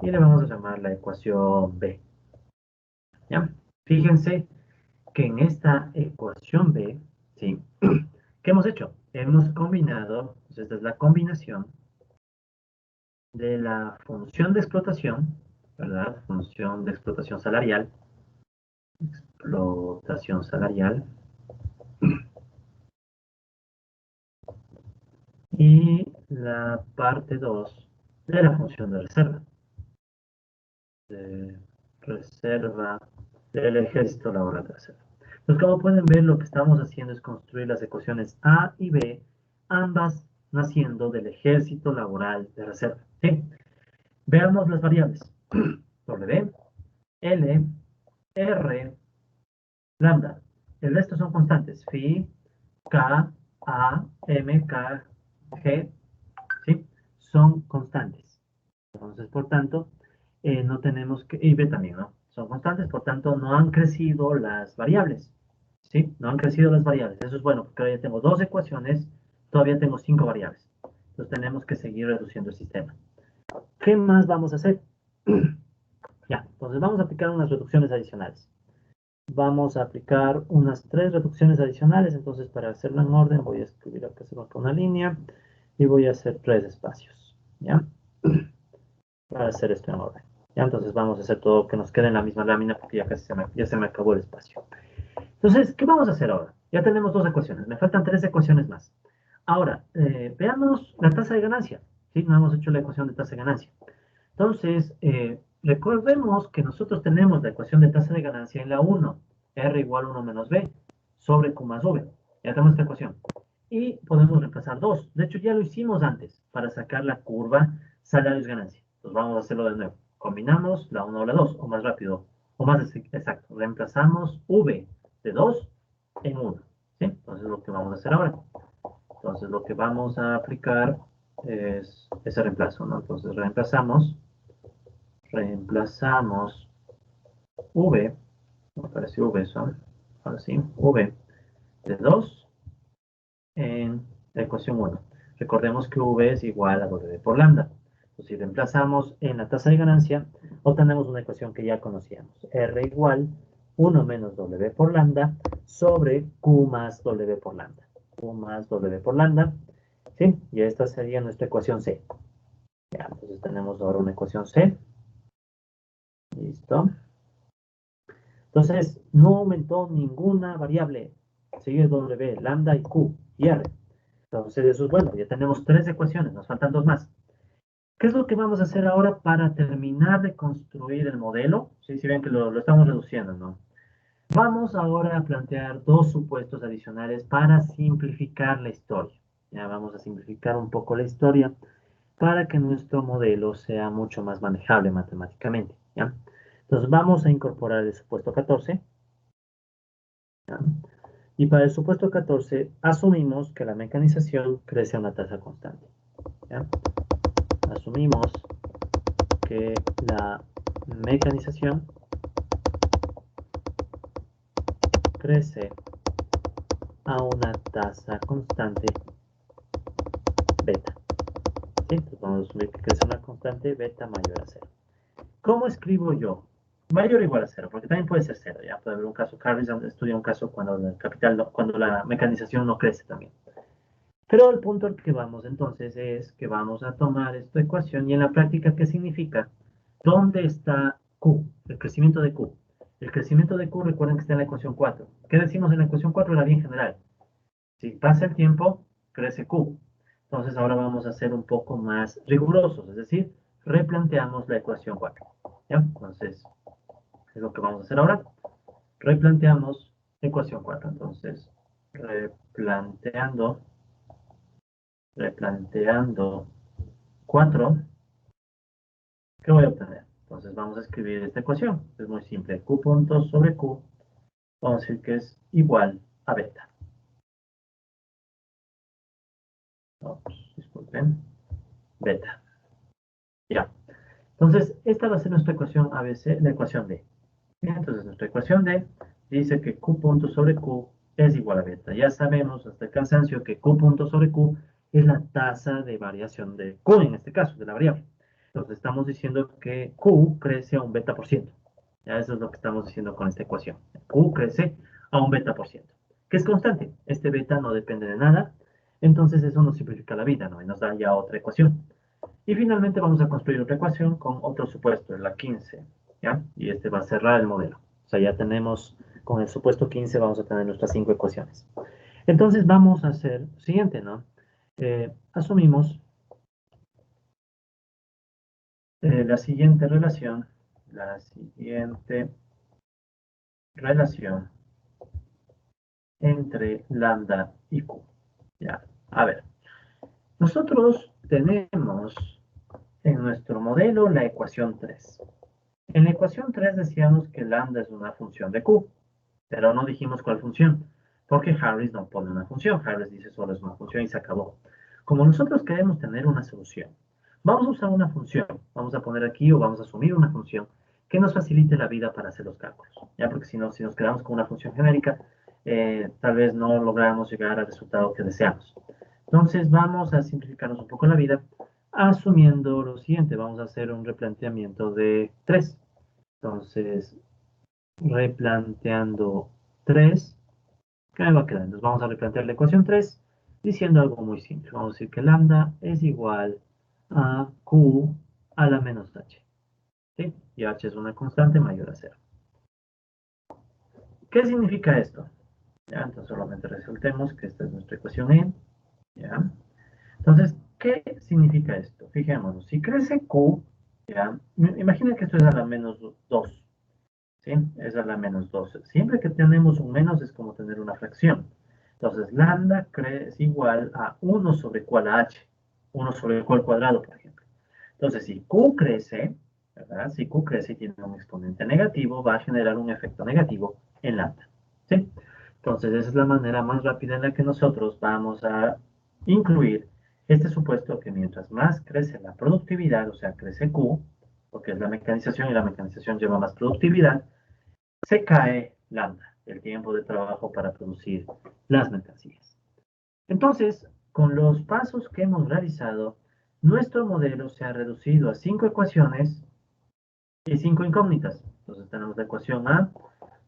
y le vamos a llamar la ecuación B. ¿Ya? Fíjense que en esta ecuación B, ¿sí? ¿Qué hemos hecho? Hemos combinado, pues esta es la combinación de la función de explotación, ¿verdad? Función de explotación salarial, y la parte 2 de la función de reserva del ejército laboral de reserva. Entonces, como pueden ver, lo que estamos haciendo es construir las ecuaciones A y B, ambas naciendo del ejército laboral de reserva. ¿Sí? Veamos las variables. W, L, R, lambda. El resto son constantes. Phi, K, A, M, K, G, ¿sí? Son constantes. Entonces, por tanto, no tenemos que, y B también, ¿no? Son constantes, por tanto, no han crecido las variables, ¿sí? No han crecido las variables. Eso es bueno, porque ahora ya tengo dos ecuaciones, todavía tengo 5 variables. Entonces, tenemos que seguir reduciendo el sistema. ¿Qué más vamos a hacer? Ya, entonces vamos a aplicar unas reducciones adicionales. Vamos a aplicar unas 3 reducciones adicionales, entonces para hacerlo en orden voy a escribir acá se va con una línea y voy a hacer 3 espacios, ¿ya? Para hacer esto en orden. ¿Ya? Entonces vamos a hacer todo que nos quede en la misma lámina porque ya casi ya se me acabó el espacio. Entonces, ¿qué vamos a hacer ahora? Ya tenemos 2 ecuaciones, me faltan 3 ecuaciones más. Ahora, veamos la tasa de ganancia. ¿Sí? No hemos hecho la ecuación de tasa de ganancia. Entonces, recordemos que nosotros tenemos la ecuación de tasa de ganancia en la 1, R igual 1 menos B, sobre Q más V. Ya tenemos esta ecuación. Y podemos reemplazar 2. De hecho, ya lo hicimos antes para sacar la curva salarios-ganancia. Entonces, vamos a hacerlo de nuevo. Combinamos la 1 o la 2, o más rápido, o más exacto. Reemplazamos V de 2 en 1. ¿Sí? Entonces, lo que vamos a hacer ahora. Entonces, lo que vamos a aplicar es ese reemplazo, ¿no? Entonces, reemplazamos V, me apareció V, ahora sí, V de 2 en la ecuación 1. Recordemos que V es igual a W por lambda. Entonces, si reemplazamos en la tasa de ganancia, obtenemos una ecuación que ya conocíamos. R igual 1 menos W por lambda sobre Q más W por lambda. Q más W por lambda. ¿Sí? Y esta sería nuestra ecuación C. Ya, entonces tenemos ahora una ecuación C. Listo. Entonces, no aumentó ninguna variable. Sigue W, lambda y Q y R. Entonces, eso es bueno. Ya tenemos 3 ecuaciones. Nos faltan 2 más. ¿Qué es lo que vamos a hacer ahora para terminar de construir el modelo? Sí, si ven que lo estamos reduciendo, ¿no? Vamos ahora a plantear 2 supuestos adicionales para simplificar la historia. Ya vamos a simplificar un poco la historia para que nuestro modelo sea mucho más manejable matemáticamente. ¿Ya? Entonces vamos a incorporar el supuesto 14. ¿Ya? Y para el supuesto 14 asumimos que la mecanización crece a una tasa constante. ¿Ya? Asumimos que la mecanización crece a una tasa constante beta. ¿Sí? Entonces vamos a asumir que crece a una constante beta mayor a 0. ¿Cómo escribo yo? Mayor o igual a 0, porque también puede ser 0. Ya puede haber un caso, Harris estudia un caso cuando cuando la mecanización no crece también. Pero el punto al que vamos entonces es que vamos a tomar esta ecuación y en la práctica, ¿qué significa? ¿Dónde está Q? El crecimiento de Q. El crecimiento de Q, recuerden que está en la ecuación 4. ¿Qué decimos en la ecuación 4? La bien general. Si pasa el tiempo, crece Q. Entonces ahora vamos a ser un poco más rigurosos, es decir, replanteamos la ecuación 4. ¿Ya? Entonces, es lo que vamos a hacer ahora. Replanteamos ecuación 4. Entonces, replanteando 4, ¿qué voy a obtener? Entonces vamos a escribir esta ecuación. Es muy simple. Q punto sobre Q, vamos a decir que es igual a beta. Disculpen. Beta. Ya. Entonces, esta va a ser nuestra ecuación ABC, la ecuación D. Bien, entonces, nuestra ecuación D dice que Q punto sobre Q es igual a beta. Ya sabemos hasta el cansancio que Q punto sobre Q es la tasa de variación de Q, en este caso, de la variable. Entonces, estamos diciendo que Q crece a un beta por ciento. Ya eso es lo que estamos diciendo con esta ecuación. Q crece a un beta por ciento, que es constante. Este beta no depende de nada. Entonces, eso nos simplifica la vida, ¿no? Y nos da ya otra ecuación. Y finalmente vamos a construir otra ecuación con otro supuesto, la 15, ¿ya? Y este va a cerrar el modelo. O sea, ya tenemos, con el supuesto 15 vamos a tener nuestras 5 ecuaciones. Entonces vamos a hacer lo siguiente, ¿no? Asumimos la siguiente relación entre lambda y Q. Ya, a ver. Nosotros tenemos en nuestro modelo la ecuación 3. En la ecuación 3 decíamos que lambda es una función de Q, pero no dijimos cuál función, porque Harris no pone una función. Harris dice solo es una función y se acabó. Como nosotros queremos tener una solución, vamos a usar una función. Vamos a poner aquí o vamos a asumir una función que nos facilite la vida para hacer los cálculos. Ya, porque si no, si nos quedamos con una función genérica, tal vez no logramos llegar al resultado que deseamos. Entonces vamos a simplificarnos un poco la vida asumiendo lo siguiente. Vamos a hacer un replanteamiento de 3. Entonces, replanteando 3, ¿qué me va a quedar? Entonces vamos a replantear la ecuación 3 diciendo algo muy simple. Vamos a decir que lambda es igual a Q a la menos H. ¿Sí? Y H es una constante mayor a 0. ¿Qué significa esto? ¿Ya? Entonces solamente resaltemos que esta es nuestra ecuación E. ¿Ya? Entonces, ¿qué significa esto? Fijémonos, si crece Q, ¿ya? Imaginen que esto es a la menos 2. ¿Sí? Es a la menos 2. Siempre que tenemos un menos es como tener una fracción. Entonces, lambda es igual a 1 sobre Q a la H. 1 sobre Q al cuadrado, por ejemplo. Entonces, si Q crece, ¿verdad? Si Q crece y tiene un exponente negativo, va a generar un efecto negativo en lambda. ¿Sí? Entonces, esa es la manera más rápida en la que nosotros vamos a incluir este supuesto que mientras más crece la productividad, o sea, crece Q, porque es la mecanización y la mecanización lleva más productividad, se cae lambda, el tiempo de trabajo para producir las mercancías. Entonces, con los pasos que hemos realizado, nuestro modelo se ha reducido a 5 ecuaciones y 5 incógnitas. Entonces tenemos la ecuación A,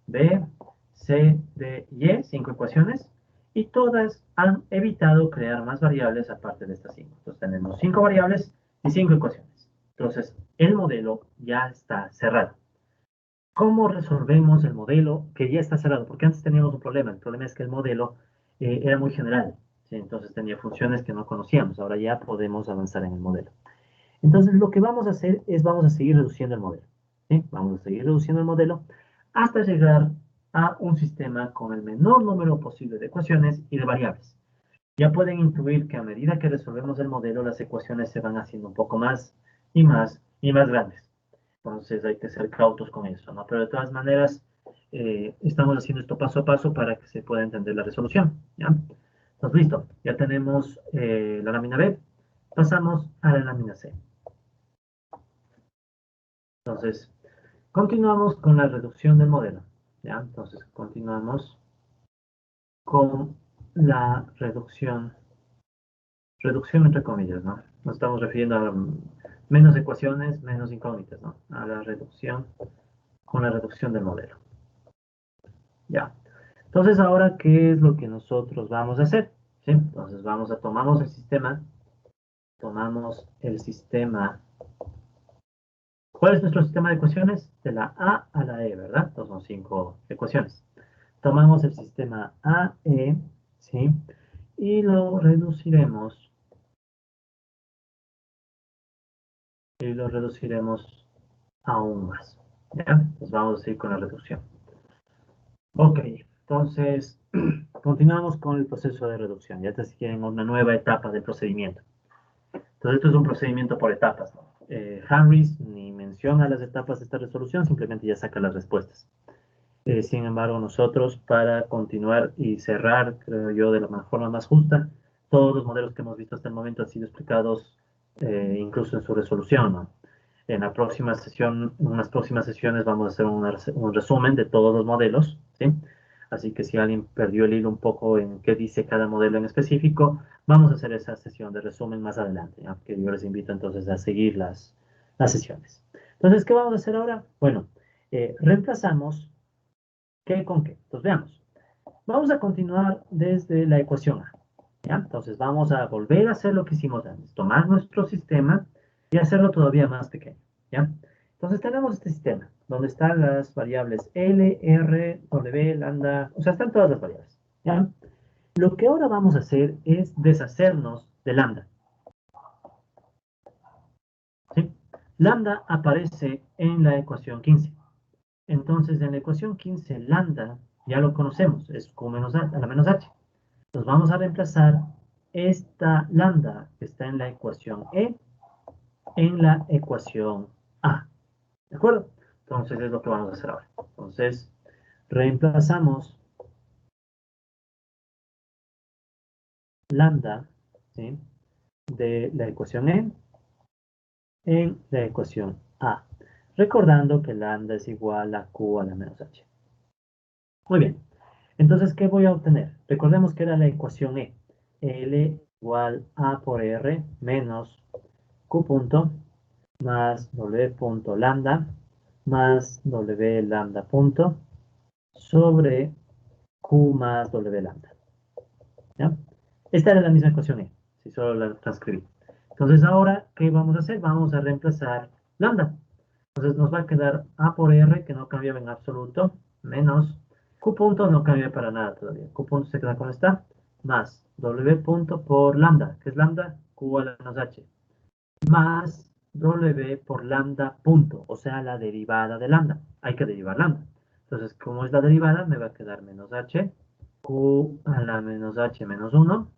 B, C, D y E, 5 ecuaciones, y todas han evitado crear más variables aparte de estas 5. Entonces tenemos 5 variables y 5 ecuaciones. Entonces el modelo ya está cerrado. ¿Cómo resolvemos el modelo que ya está cerrado? Porque antes teníamos un problema. El problema es que el modelo era muy general, ¿sí? Entonces tenía funciones que no conocíamos. Ahora ya podemos avanzar en el modelo. Entonces lo que vamos a hacer es vamos a seguir reduciendo el modelo, ¿sí? Vamos a seguir reduciendo el modelo hasta llegar a un sistema con el menor número posible de ecuaciones y de variables. Ya pueden intuir que a medida que resolvemos el modelo, las ecuaciones se van haciendo un poco más y más y más grandes. Entonces hay que ser cautos con eso, ¿no? Pero de todas maneras, estamos haciendo esto paso a paso para que se pueda entender la resolución, ¿ya? Entonces, listo. Ya tenemos la lámina B. Pasamos a la lámina C. Entonces, continuamos con la reducción del modelo, ¿ya? Entonces, continuamos con la reducción entre comillas, ¿no? Nos estamos refiriendo a menos ecuaciones, menos incógnitas, ¿no? A la reducción, con la reducción del modelo. Ya. Entonces, ahora, ¿qué es lo que nosotros vamos a hacer? ¿Sí? Entonces, tomamos el sistema. ¿Cuál es nuestro sistema de ecuaciones? De la A a la E, ¿verdad? Entonces, son 5 ecuaciones. Tomamos el sistema AE, ¿sí? Y lo reduciremos. Aún más. ¿Ya? Entonces vamos a seguir con la reducción. Ok, entonces continuamos con el proceso de reducción. Ya te siguen una nueva etapa del procedimiento. Entonces esto es un procedimiento por etapas, ¿no? Harris ni menciona las etapas de esta resolución, simplemente ya saca las respuestas. Sin embargo, nosotros para continuar y cerrar, creo yo, de la forma más justa, todos los modelos que hemos visto hasta el momento han sido explicados incluso en su resolución, ¿no? En la próxima sesión, en unas próximas sesiones vamos a hacer un resumen de todos los modelos, ¿sí? Así que si alguien perdió el hilo un poco en qué dice cada modelo en específico, vamos a hacer esa sesión de resumen más adelante, ¿ya? Que yo les invito entonces a seguir las sesiones. Entonces, ¿qué vamos a hacer ahora? Bueno, reemplazamos ¿qué con qué? Entonces, veamos. Vamos a continuar desde la ecuación A, ¿ya? Entonces, vamos a volver a hacer lo que hicimos antes, tomar nuestro sistema y hacerlo todavía más pequeño, ¿ya? Entonces, tenemos este sistema, donde están las variables L, R, W, lambda, o sea, están todas las variables, ¿ya? Lo que ahora vamos a hacer es deshacernos de lambda, ¿sí? Lambda aparece en la ecuación 15. Entonces, en la ecuación 15, lambda ya lo conocemos, es Q menos a la menos h. Entonces vamos a reemplazar esta lambda que está en la ecuación E en la ecuación A. ¿De acuerdo? Entonces es lo que vamos a hacer ahora. Entonces reemplazamos lambda, ¿sí?, de la ecuación E en la ecuación A. Recordando que lambda es igual a Q a la menos H. Muy bien. Entonces, ¿qué voy a obtener? Recordemos que era la ecuación E. L igual A por R menos Q punto más W punto lambda más W lambda punto sobre Q más W lambda. ¿Ya? Esta era la misma ecuación E, si solo la transcribí. Entonces ahora, ¿qué vamos a hacer? Vamos a reemplazar lambda. Entonces nos va a quedar A por R, que no cambiaba en absoluto, menos Q punto no cambia para nada todavía. Q punto se queda como está, más W punto por lambda, que es lambda, Q a la menos H, más W por lambda punto, o sea, la derivada de lambda. Hay que derivar lambda. Entonces, como es la derivada, me va a quedar menos H, Q a la menos H menos 1,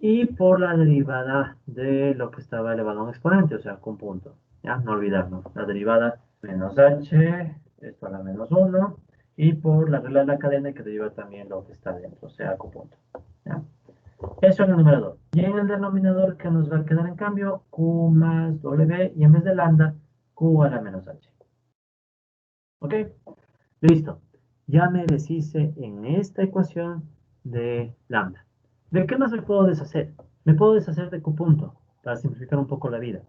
y por la derivada de lo que estaba elevado a un exponente, o sea, con punto. ¿Ya? No olvidarnos. La derivada menos h, esto a la menos 1, y por la regla de la cadena que deriva también lo que está dentro, o sea, con punto. ¿Ya? Eso en el numerador. Y en el denominador, que nos va a quedar en cambio? Q más W, y en vez de lambda, Q a la menos h. ¿Ok? Listo. Ya me deshice en esta ecuación de lambda. ¿De qué más me puedo deshacer? Me puedo deshacer de Q punto, para simplificar un poco la vida.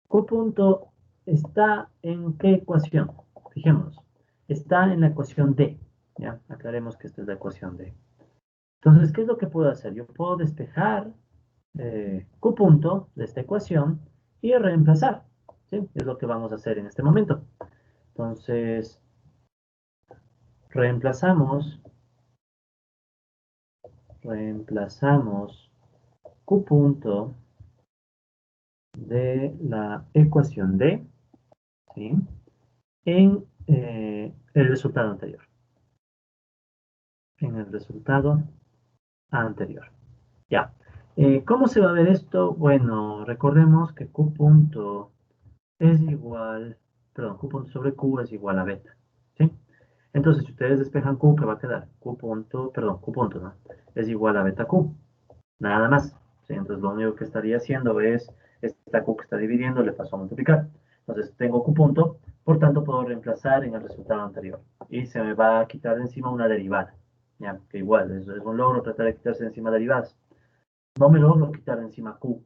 Q punto está en qué ecuación? Fijémonos. Está en la ecuación D. ¿Ya? Aclaremos que esta es la ecuación D. Entonces, ¿qué es lo que puedo hacer? Yo puedo despejar Q punto de esta ecuación y reemplazar. ¿Sí? Es lo que vamos a hacer en este momento. Entonces, reemplazamos Q punto de la ecuación D, ¿sí? En el resultado anterior. En el resultado anterior. Ya. ¿Cómo se va a ver esto? Bueno, recordemos que Q punto es igual, perdón, Q punto sobre Q es igual a beta, ¿sí? Entonces, si ustedes despejan Q, ¿qué va a quedar? Q punto, perdón, Q punto, ¿no? Es igual a beta Q, nada más, ¿sí? Entonces, lo único que estaría haciendo es, esta Q que está dividiendo le paso a multiplicar. Entonces, tengo Q punto, por tanto, puedo reemplazar en el resultado anterior. Y se me va a quitar de encima una derivada, ¿ya? Que igual, es un logro tratar de quitarse de encima derivadas. No me logro quitar de encima Q,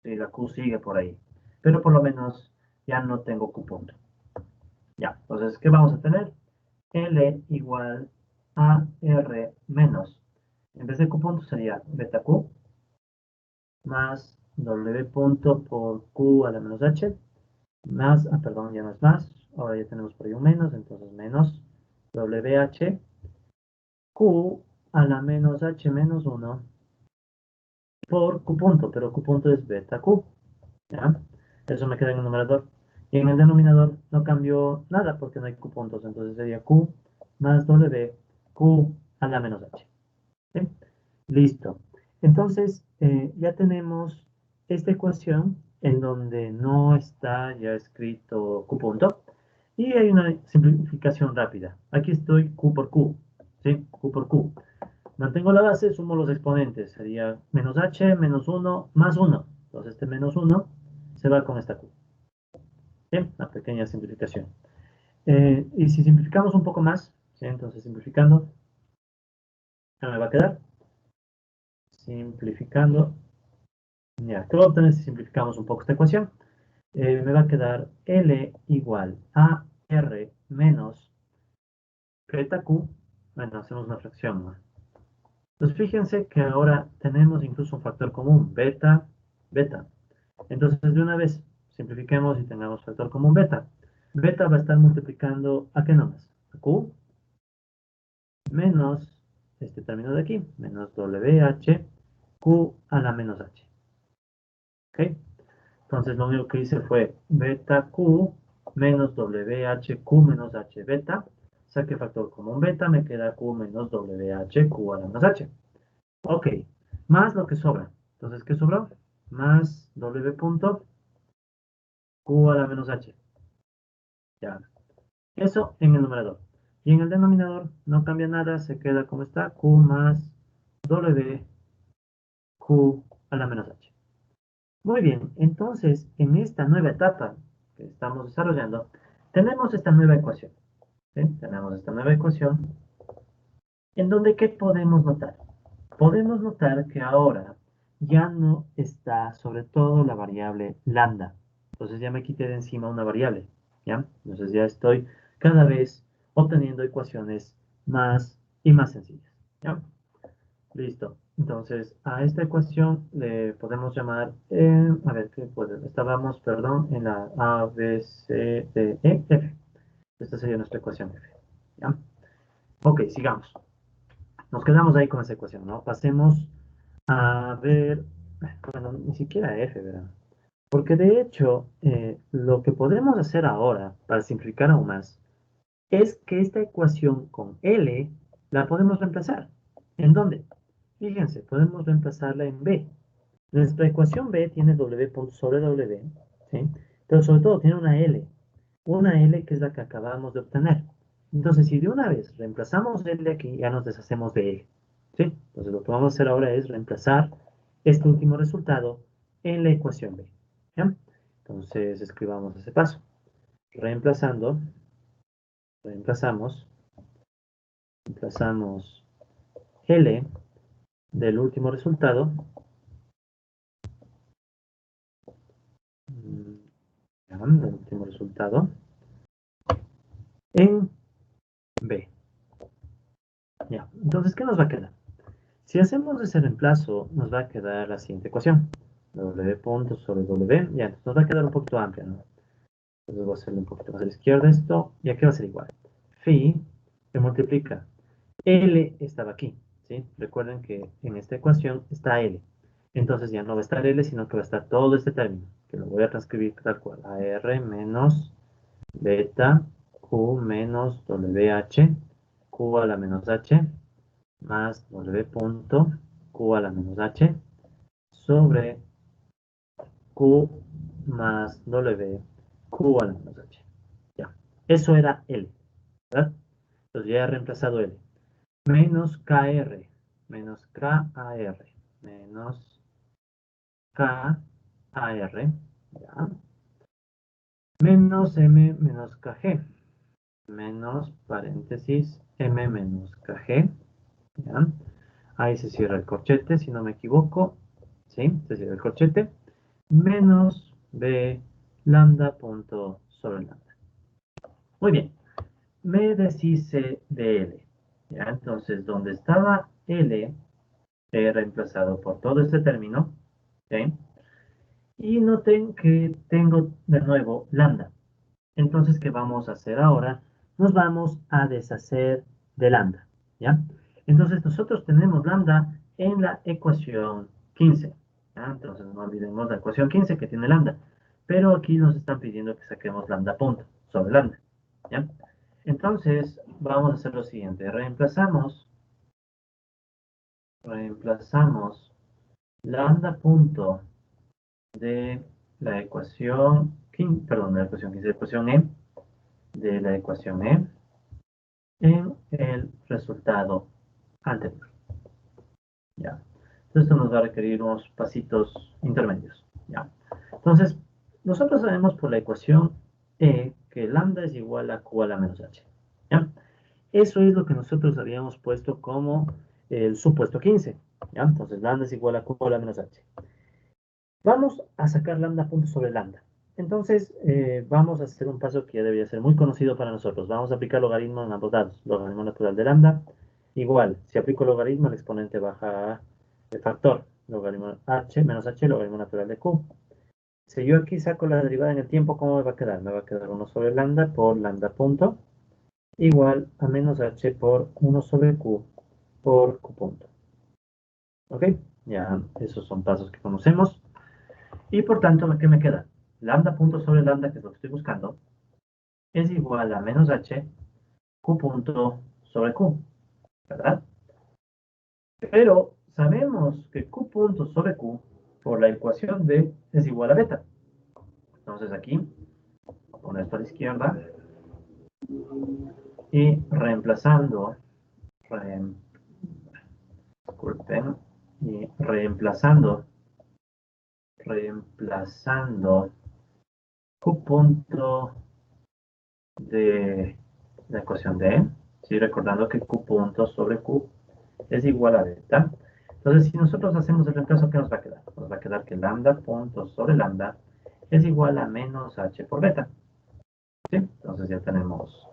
¿sí? La Q sigue por ahí. Pero por lo menos ya no tengo Q punto. Ya, entonces, ¿qué vamos a tener? L igual a R menos, en vez de Q punto sería beta Q más W punto por Q a la menos H, más, perdón, ya no es más, ahora ya tenemos por ahí un menos, entonces menos WH Q a la menos H menos 1 por Q punto, pero Q punto es beta Q, ¿ya? Eso me queda en el numerador. Y en el denominador no cambió nada porque no hay Q puntos, entonces sería Q más W Q a la menos H. ¿Sí? Listo. Entonces, ya tenemos esta ecuación en donde no está ya escrito Q punto y hay una simplificación rápida. Aquí estoy Q por Q, ¿sí? Q por Q. Mantengo la base, sumo los exponentes. Sería menos H, menos 1, más 1. Entonces, este menos 1 se va con esta Q. ¿Sí? Una pequeña simplificación. Y si simplificamos un poco más, ¿sí? Entonces simplificando, ¿qué me va a quedar? Simplificando, ya, ¿qué voy a obtener si simplificamos un poco esta ecuación? Me va a quedar L igual a R menos beta Q. Bueno, hacemos una fracción, ¿no? Entonces fíjense que ahora tenemos incluso un factor común, beta, beta. Entonces de una vez simplifiquemos y tengamos factor común beta. Beta va a estar multiplicando ¿a qué nomás? A Q menos este término de aquí, menos WH Q a la menos H. ¿Ok? Entonces lo único que hice fue beta Q menos WHQ menos H beta. Saqué factor común beta, me queda Q menos WHQ a la menos H. Ok, más lo que sobra. Entonces, ¿qué sobró? Más W punto Q a la menos H. Ya. Eso en el numerador. Y en el denominador no cambia nada, se queda como está, Q más W Q a la menos H. Muy bien, entonces en esta nueva etapa que estamos desarrollando, tenemos esta nueva ecuación. ¿Sí? Tenemos esta nueva ecuación en donde ¿qué podemos notar? Podemos notar que ahora ya no está sobre todo la variable lambda. Entonces ya me quité de encima una variable. ¿Ya? Entonces ya estoy cada vez obteniendo ecuaciones más y más sencillas. ¿Ya? Listo. Entonces, a esta ecuación le podemos llamar, a ver, ¿qué puede? Estábamos, perdón, en la A, B, C, D, E, F. Esta sería nuestra ecuación F. ¿Ya? Ok, sigamos. Nos quedamos ahí con esa ecuación, ¿no? Pasemos a ver, bueno, ni siquiera F, ¿verdad? Porque de hecho, lo que podemos hacer ahora, para simplificar aún más, es que esta ecuación con L la podemos reemplazar. ¿En dónde? Fíjense, podemos reemplazarla en B. Nuestra ecuación B tiene W punto sobre W, ¿sí? Pero sobre todo tiene una L que es la que acabamos de obtener. Entonces, si de una vez reemplazamos L aquí, ya nos deshacemos de L, ¿sí? Entonces, lo que vamos a hacer ahora es reemplazar este último resultado en la ecuación B, ¿ya? Entonces, escribamos ese paso. Reemplazando, reemplazamos, reemplazamos L del último resultado, del último resultado, en B. Ya, entonces, ¿qué nos va a quedar? Si hacemos ese reemplazo, nos va a quedar la siguiente ecuación. W punto sobre W, ya, entonces nos va a quedar un poquito amplia, ¿no? Entonces voy a hacerle un poquito más a la izquierda esto, y aquí va a ser igual. Phi se multiplica. L estaba aquí, ¿sí? Recuerden que en esta ecuación está L. Entonces ya no va a estar L, sino que va a estar todo este término, que lo voy a transcribir tal cual. AR menos beta Q menos WH, Q a la menos H, más W punto Q a la menos H, sobre Q más W, Q a la menos H. Ya, eso era L, ¿verdad? Entonces ya he reemplazado L. Menos KR, menos KAR, menos KAR, ya. Menos M menos KG, menos paréntesis M menos KG, ya. Ahí se cierra el corchete, si no me equivoco, ¿sí? Se cierra el corchete. Menos B lambda punto sobre lambda. Muy bien, me deshice de L. ¿Ya? Entonces, donde estaba L, he reemplazado por todo este término, ¿sí? Y noten que tengo de nuevo lambda. Entonces, ¿qué vamos a hacer ahora? Nos vamos a deshacer de lambda, ¿ya? Entonces, nosotros tenemos lambda en la ecuación 15, ¿ya? Entonces, no olvidemos la ecuación 15 que tiene lambda. Pero aquí nos están pidiendo que saquemos lambda punto sobre lambda, ¿ya? Entonces, vamos a hacer lo siguiente. Reemplazamos lambda punto de la ecuación 15, perdón, de la ecuación 15, de la ecuación E, de la ecuación E, en el resultado anterior. ¿Ya? Entonces esto nos va a requerir unos pasitos intermedios. ¿Ya? Entonces, nosotros sabemos por la ecuación E que lambda es igual a Q a la menos H. ¿Ya? Eso es lo que nosotros habíamos puesto como el supuesto 15. ¿Ya? Entonces, lambda es igual a Q a la menos H. Vamos a sacar lambda punto sobre lambda. Entonces, vamos a hacer un paso que ya debería ser muy conocido para nosotros. Vamos a aplicar logaritmo en ambos lados. Logaritmo natural de lambda. Igual, si aplico logaritmo, el exponente baja el factor. Logaritmo h menos h, logaritmo natural de q. Si yo aquí saco la derivada en el tiempo, ¿cómo me va a quedar? Me va a quedar 1 sobre lambda por lambda punto igual a menos h por 1 sobre q por q punto. ¿Ok? Ya, esos son pasos que conocemos. Y por tanto, ¿qué me queda? Lambda punto sobre lambda, que es lo que estoy buscando, es igual a menos h, q punto sobre q, ¿verdad? Pero sabemos que q punto sobre q, por la ecuación D, es igual a beta. Entonces aquí, voy a poner esto a la izquierda, y reemplazando, disculpen, y reemplazando q punto de la ecuación D, ¿sí? Recordando que q punto sobre q es igual a beta. Entonces, si nosotros hacemos el reemplazo, ¿qué nos va a quedar? Nos va a quedar que lambda punto sobre lambda es igual a menos h por beta. ¿Sí? Entonces ya tenemos,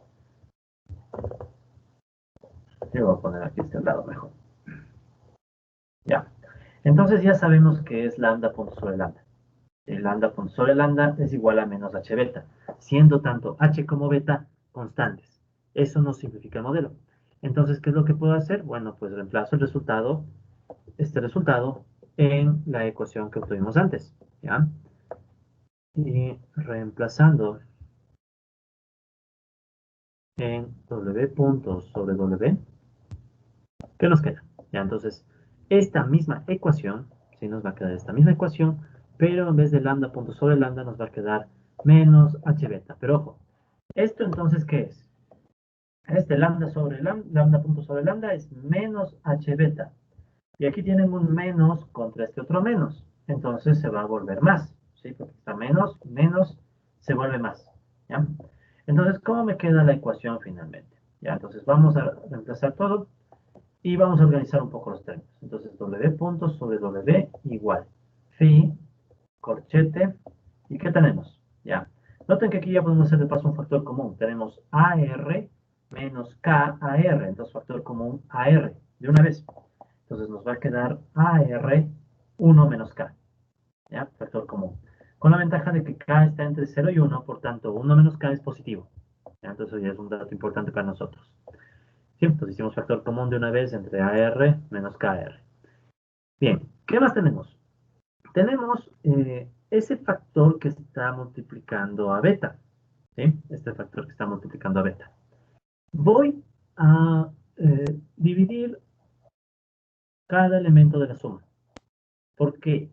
yo voy a poner aquí este lado mejor. Ya. Entonces ya sabemos que es lambda punto sobre lambda. El lambda punto sobre lambda es igual a menos h beta, siendo tanto h como beta constantes. Eso nos simplifica el modelo. Entonces, ¿qué es lo que puedo hacer? Bueno, pues reemplazo el resultado, este resultado, en la ecuación que obtuvimos antes. ¿Ya? Y reemplazando en W punto sobre W, ¿qué nos queda? Ya, entonces, esta misma ecuación, sí nos va a quedar esta misma ecuación, pero en vez de lambda punto sobre lambda nos va a quedar menos h beta. Pero ojo, ¿esto entonces qué es? Este lambda sobre lambda punto sobre lambda es menos h beta. Y aquí tienen un menos contra este otro menos. Entonces se va a volver más. ¿Sí? Porque está menos, menos, se vuelve más. ¿Ya? Entonces, ¿cómo me queda la ecuación finalmente? ¿Ya? Entonces vamos a reemplazar todo y vamos a organizar un poco los términos. Entonces, W punto sobre W igual. Phi, corchete, ¿y qué tenemos? Ya. Noten que aquí ya podemos hacer de paso un factor común. Tenemos AR menos K AR. Entonces, factor común AR, de una vez. Entonces, nos va a quedar AR 1 menos K. ¿Ya? Factor común. Con la ventaja de que K está entre 0 y 1, por tanto, 1 menos K es positivo. ¿Ya? Entonces, ya es un dato importante para nosotros. ¿Sí? Entonces, hicimos factor común de una vez entre AR menos KR. Bien, ¿qué más tenemos? Tenemos ese factor que está multiplicando a beta. ¿Sí? Este factor que está multiplicando a beta. Voy a dividir cada elemento de la suma. ¿Por qué?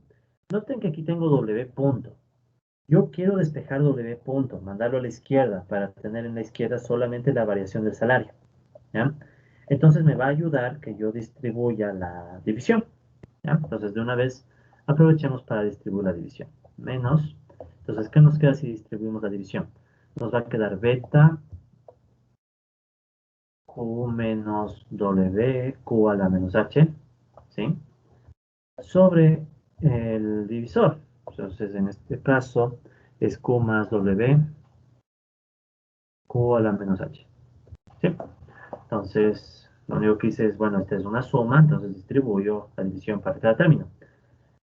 Noten que aquí tengo W punto. Yo quiero despejar W punto, mandarlo a la izquierda para tener en la izquierda solamente la variación del salario. ¿Ya? Entonces me va a ayudar que yo distribuya la división. ¿Ya? Entonces de una vez aprovechemos para distribuir la división. Menos. Entonces, ¿qué nos queda si distribuimos la división? Nos va a quedar beta Q menos W, Q a la menos H, ¿sí? Sobre el divisor. Entonces, en este caso, es Q más W, Q a la menos H, ¿sí? Entonces, lo único que hice es, bueno, esta es una suma, entonces distribuyo la división para cada término,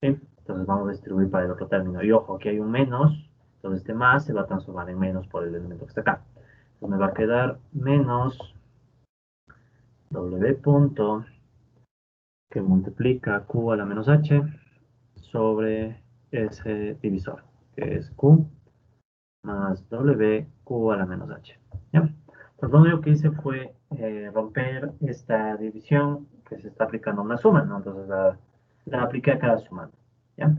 ¿sí? Entonces, vamos a distribuir para el otro término. Y ojo, aquí hay un menos, entonces este más se va a transformar en menos por el elemento que está acá. Entonces, me va a quedar menos W punto que multiplica Q a la menos H sobre ese divisor, que es Q más W, Q a la menos H. ¿Ya? Pues lo único que hice fue romper esta división que se está aplicando a una suma, ¿no? Entonces la apliqué a cada sumando. ¿Ya?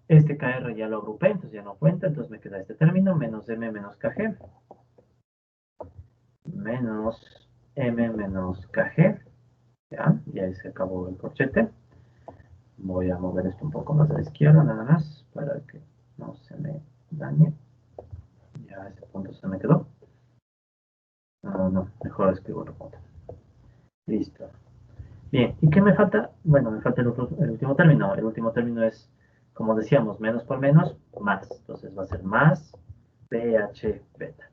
Este KR ya lo agrupé, entonces ya no cuenta, entonces me queda este término, menos M menos KG, menos M menos KG. ¿Ya? Y ahí se acabó el corchete. Voy a mover esto un poco más a la izquierda, nada más, para que no se me dañe. Ya este punto se me quedó. No, mejor escribo otro punto. Listo. Bien, ¿y qué me falta? Bueno, me falta el último término. El último término es, como decíamos, menos por menos, más. Entonces va a ser más BH beta.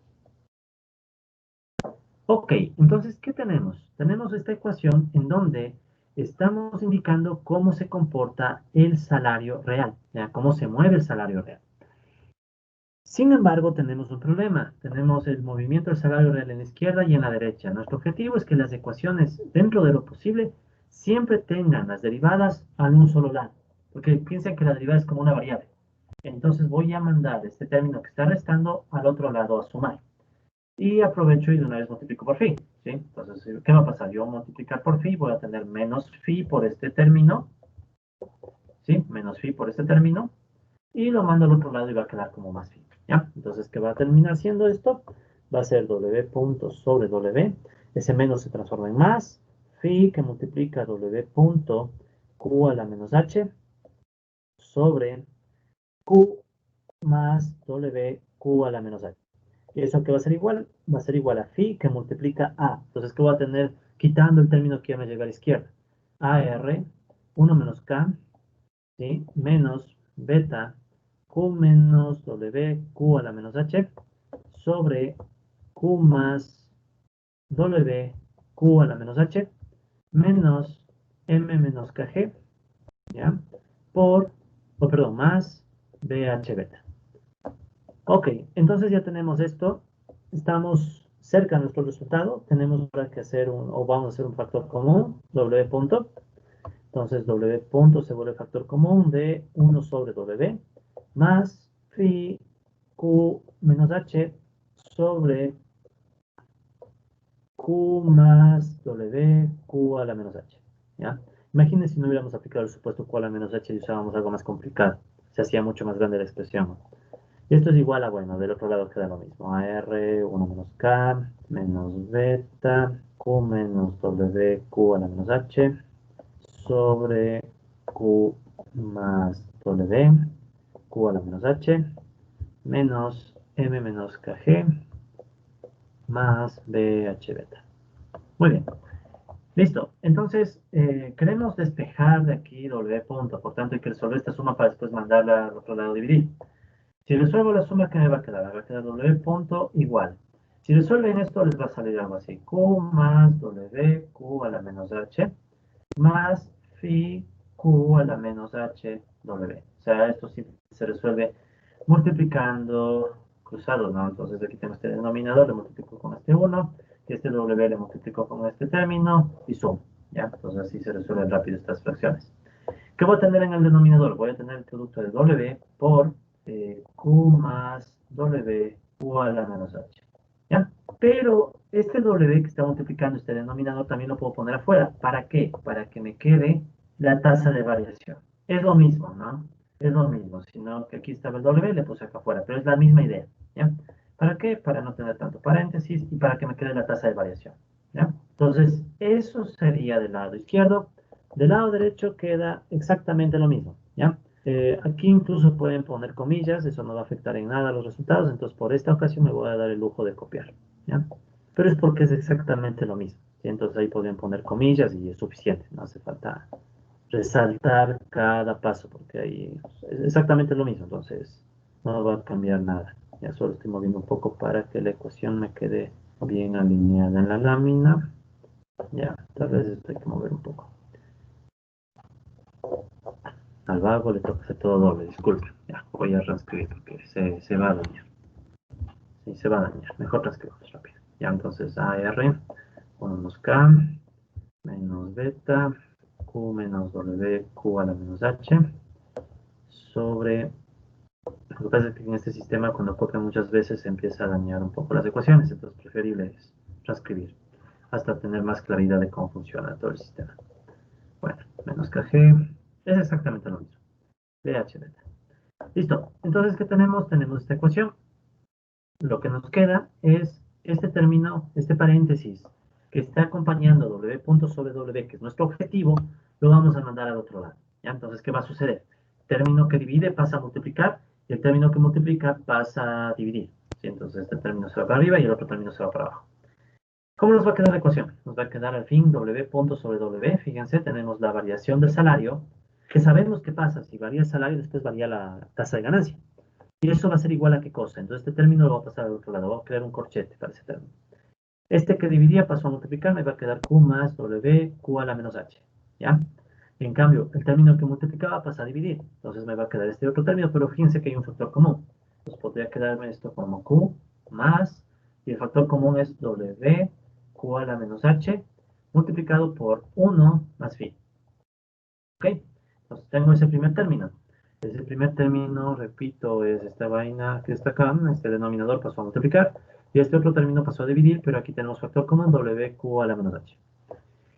Ok, entonces, ¿qué tenemos? Tenemos esta ecuación en donde estamos indicando cómo se comporta el salario real, ¿ya? Cómo se mueve el salario real. Sin embargo, tenemos un problema. Tenemos el movimiento del salario real en la izquierda y en la derecha. Nuestro objetivo es que las ecuaciones, dentro de lo posible, siempre tengan las derivadas a un solo lado. Porque piensen que la derivada es como una variable. Entonces voy a mandar este término que está restando al otro lado a sumar. Y aprovecho y de una vez multiplico por phi. ¿Sí? Entonces, ¿qué va a pasar? Yo voy a multiplicar por phi, voy a tener menos phi por este término. ¿Sí? Menos phi por este término y lo mando al otro lado y va a quedar como más fino, ¿ya? Entonces, ¿qué va a terminar siendo esto? Va a ser W punto sobre W, ese menos se transforma en más, phi que multiplica W punto Q a la menos H sobre Q más W Q a la menos H. ¿Y eso qué va a ser igual? Va a ser igual a phi que multiplica A. Entonces, ¿qué voy a tener? Quitando el término que ya me llega a la izquierda. AR, 1 menos K, ¿sí? Menos beta Q menos W, Q a la menos H, sobre Q más W, Q a la menos H, menos M menos KG, ¿ya? Por, perdón, más BH beta. Ok, entonces ya tenemos esto. Estamos cerca de nuestro resultado. Tenemos ahora que hacer o vamos a hacer un factor común, W punto. Entonces W punto se vuelve factor común de 1 sobre W más phi Q menos H sobre Q más W Q a la menos H. ¿Ya? Imaginen si no hubiéramos aplicado el supuesto Q a la menos H y usábamos algo más complicado. Se hacía mucho más grande la expresión. Y esto es igual a, bueno, del otro lado queda lo mismo. AR 1 menos K menos beta Q menos W Q a la menos H sobre Q más W, Q a la menos H, menos M menos KG, más BH beta. Muy bien. Listo. Entonces, queremos despejar de aquí W punto. Por tanto, hay que resolver esta suma para después mandarla al otro lado dividir. Si resuelvo la suma, ¿qué me va a quedar? Me va a quedar W punto igual. Si resuelven esto, les va a salir algo así. Q más W, Q a la menos H, más phi Q a la menos H, W. O sea, esto sí se resuelve multiplicando cruzados, ¿no? Entonces aquí tengo este denominador, le multiplico con este 1, y este W le multiplico con este término, y sumo, ¿ya? Entonces así se resuelven rápido estas fracciones. ¿Qué voy a tener en el denominador? Voy a tener el producto de W por Q más W, Q a la menos H. ¿Ya? Pero este W que está multiplicando este denominador también lo puedo poner afuera. ¿Para qué? Para que me quede la tasa de variación. Es lo mismo, ¿no? Es lo mismo, sino que aquí estaba el W, le puse acá afuera, pero es la misma idea, ¿ya? ¿Para qué? Para no tener tanto paréntesis y para que me quede la tasa de variación, ¿ya? Entonces, eso sería del lado izquierdo. Del lado derecho queda exactamente lo mismo, ¿ya? Aquí incluso pueden poner comillas, eso no va a afectar en nada a los resultados, entonces por esta ocasión me voy a dar el lujo de copiar, ¿ya? Pero es porque es exactamente lo mismo, ¿sí? Entonces ahí podrían poner comillas y es suficiente, no hace falta resaltar cada paso, porque ahí es exactamente lo mismo, entonces no va a cambiar nada. Ya solo estoy moviendo un poco para que la ecuación me quede bien alineada en la lámina. Ya, tal vez esto hay que mover un poco. Al vago le toca hacer todo doble, disculpe. Ya, voy a transcribir porque se va a dañar. Sí, se va a dañar. Mejor transcribimos rápido. Ya, entonces AR, ponemos K, menos beta, Q menos W, Q a la menos H, sobre... Lo que pasa es que en este sistema, cuando copia muchas veces, se empieza a dañar un poco las ecuaciones, entonces preferible es transcribir, hasta tener más claridad de cómo funciona todo el sistema. Bueno, menos KG, es exactamente lo mismo. DH beta. Listo. Entonces, ¿qué tenemos? Tenemos esta ecuación. Lo que nos queda es este término, este paréntesis, que está acompañando W punto sobre W, que es nuestro objetivo, lo vamos a mandar al otro lado. ¿Ya? Entonces, ¿qué va a suceder? El término que divide pasa a multiplicar, y el término que multiplica pasa a dividir. ¿Sí? Entonces, este término se va para arriba y el otro término se va para abajo. ¿Cómo nos va a quedar la ecuación? Nos va a quedar al fin W punto sobre W. Fíjense, tenemos la variación del salario, que sabemos qué pasa. Si varía el salario, después varía la tasa de ganancia. Y eso va a ser igual a qué cosa. Entonces este término lo voy a pasar al otro lado. Voy a crear un corchete para ese término. Este que dividía pasó a multiplicar, me va a quedar Q más W, Q a la menos H. ¿Ya? En cambio, el término que multiplicaba pasa a dividir. Entonces me va a quedar este otro término, pero fíjense que hay un factor común. Entonces podría quedarme esto como Q más, y el factor común es W, Q a la menos H, multiplicado por 1 más phi. ¿Ok? Entonces tengo ese primer término. Ese primer término, repito, es esta vaina que está acá, este denominador pasó a multiplicar, y este otro término pasó a dividir, pero aquí tenemos factor común, WQ a la menos H.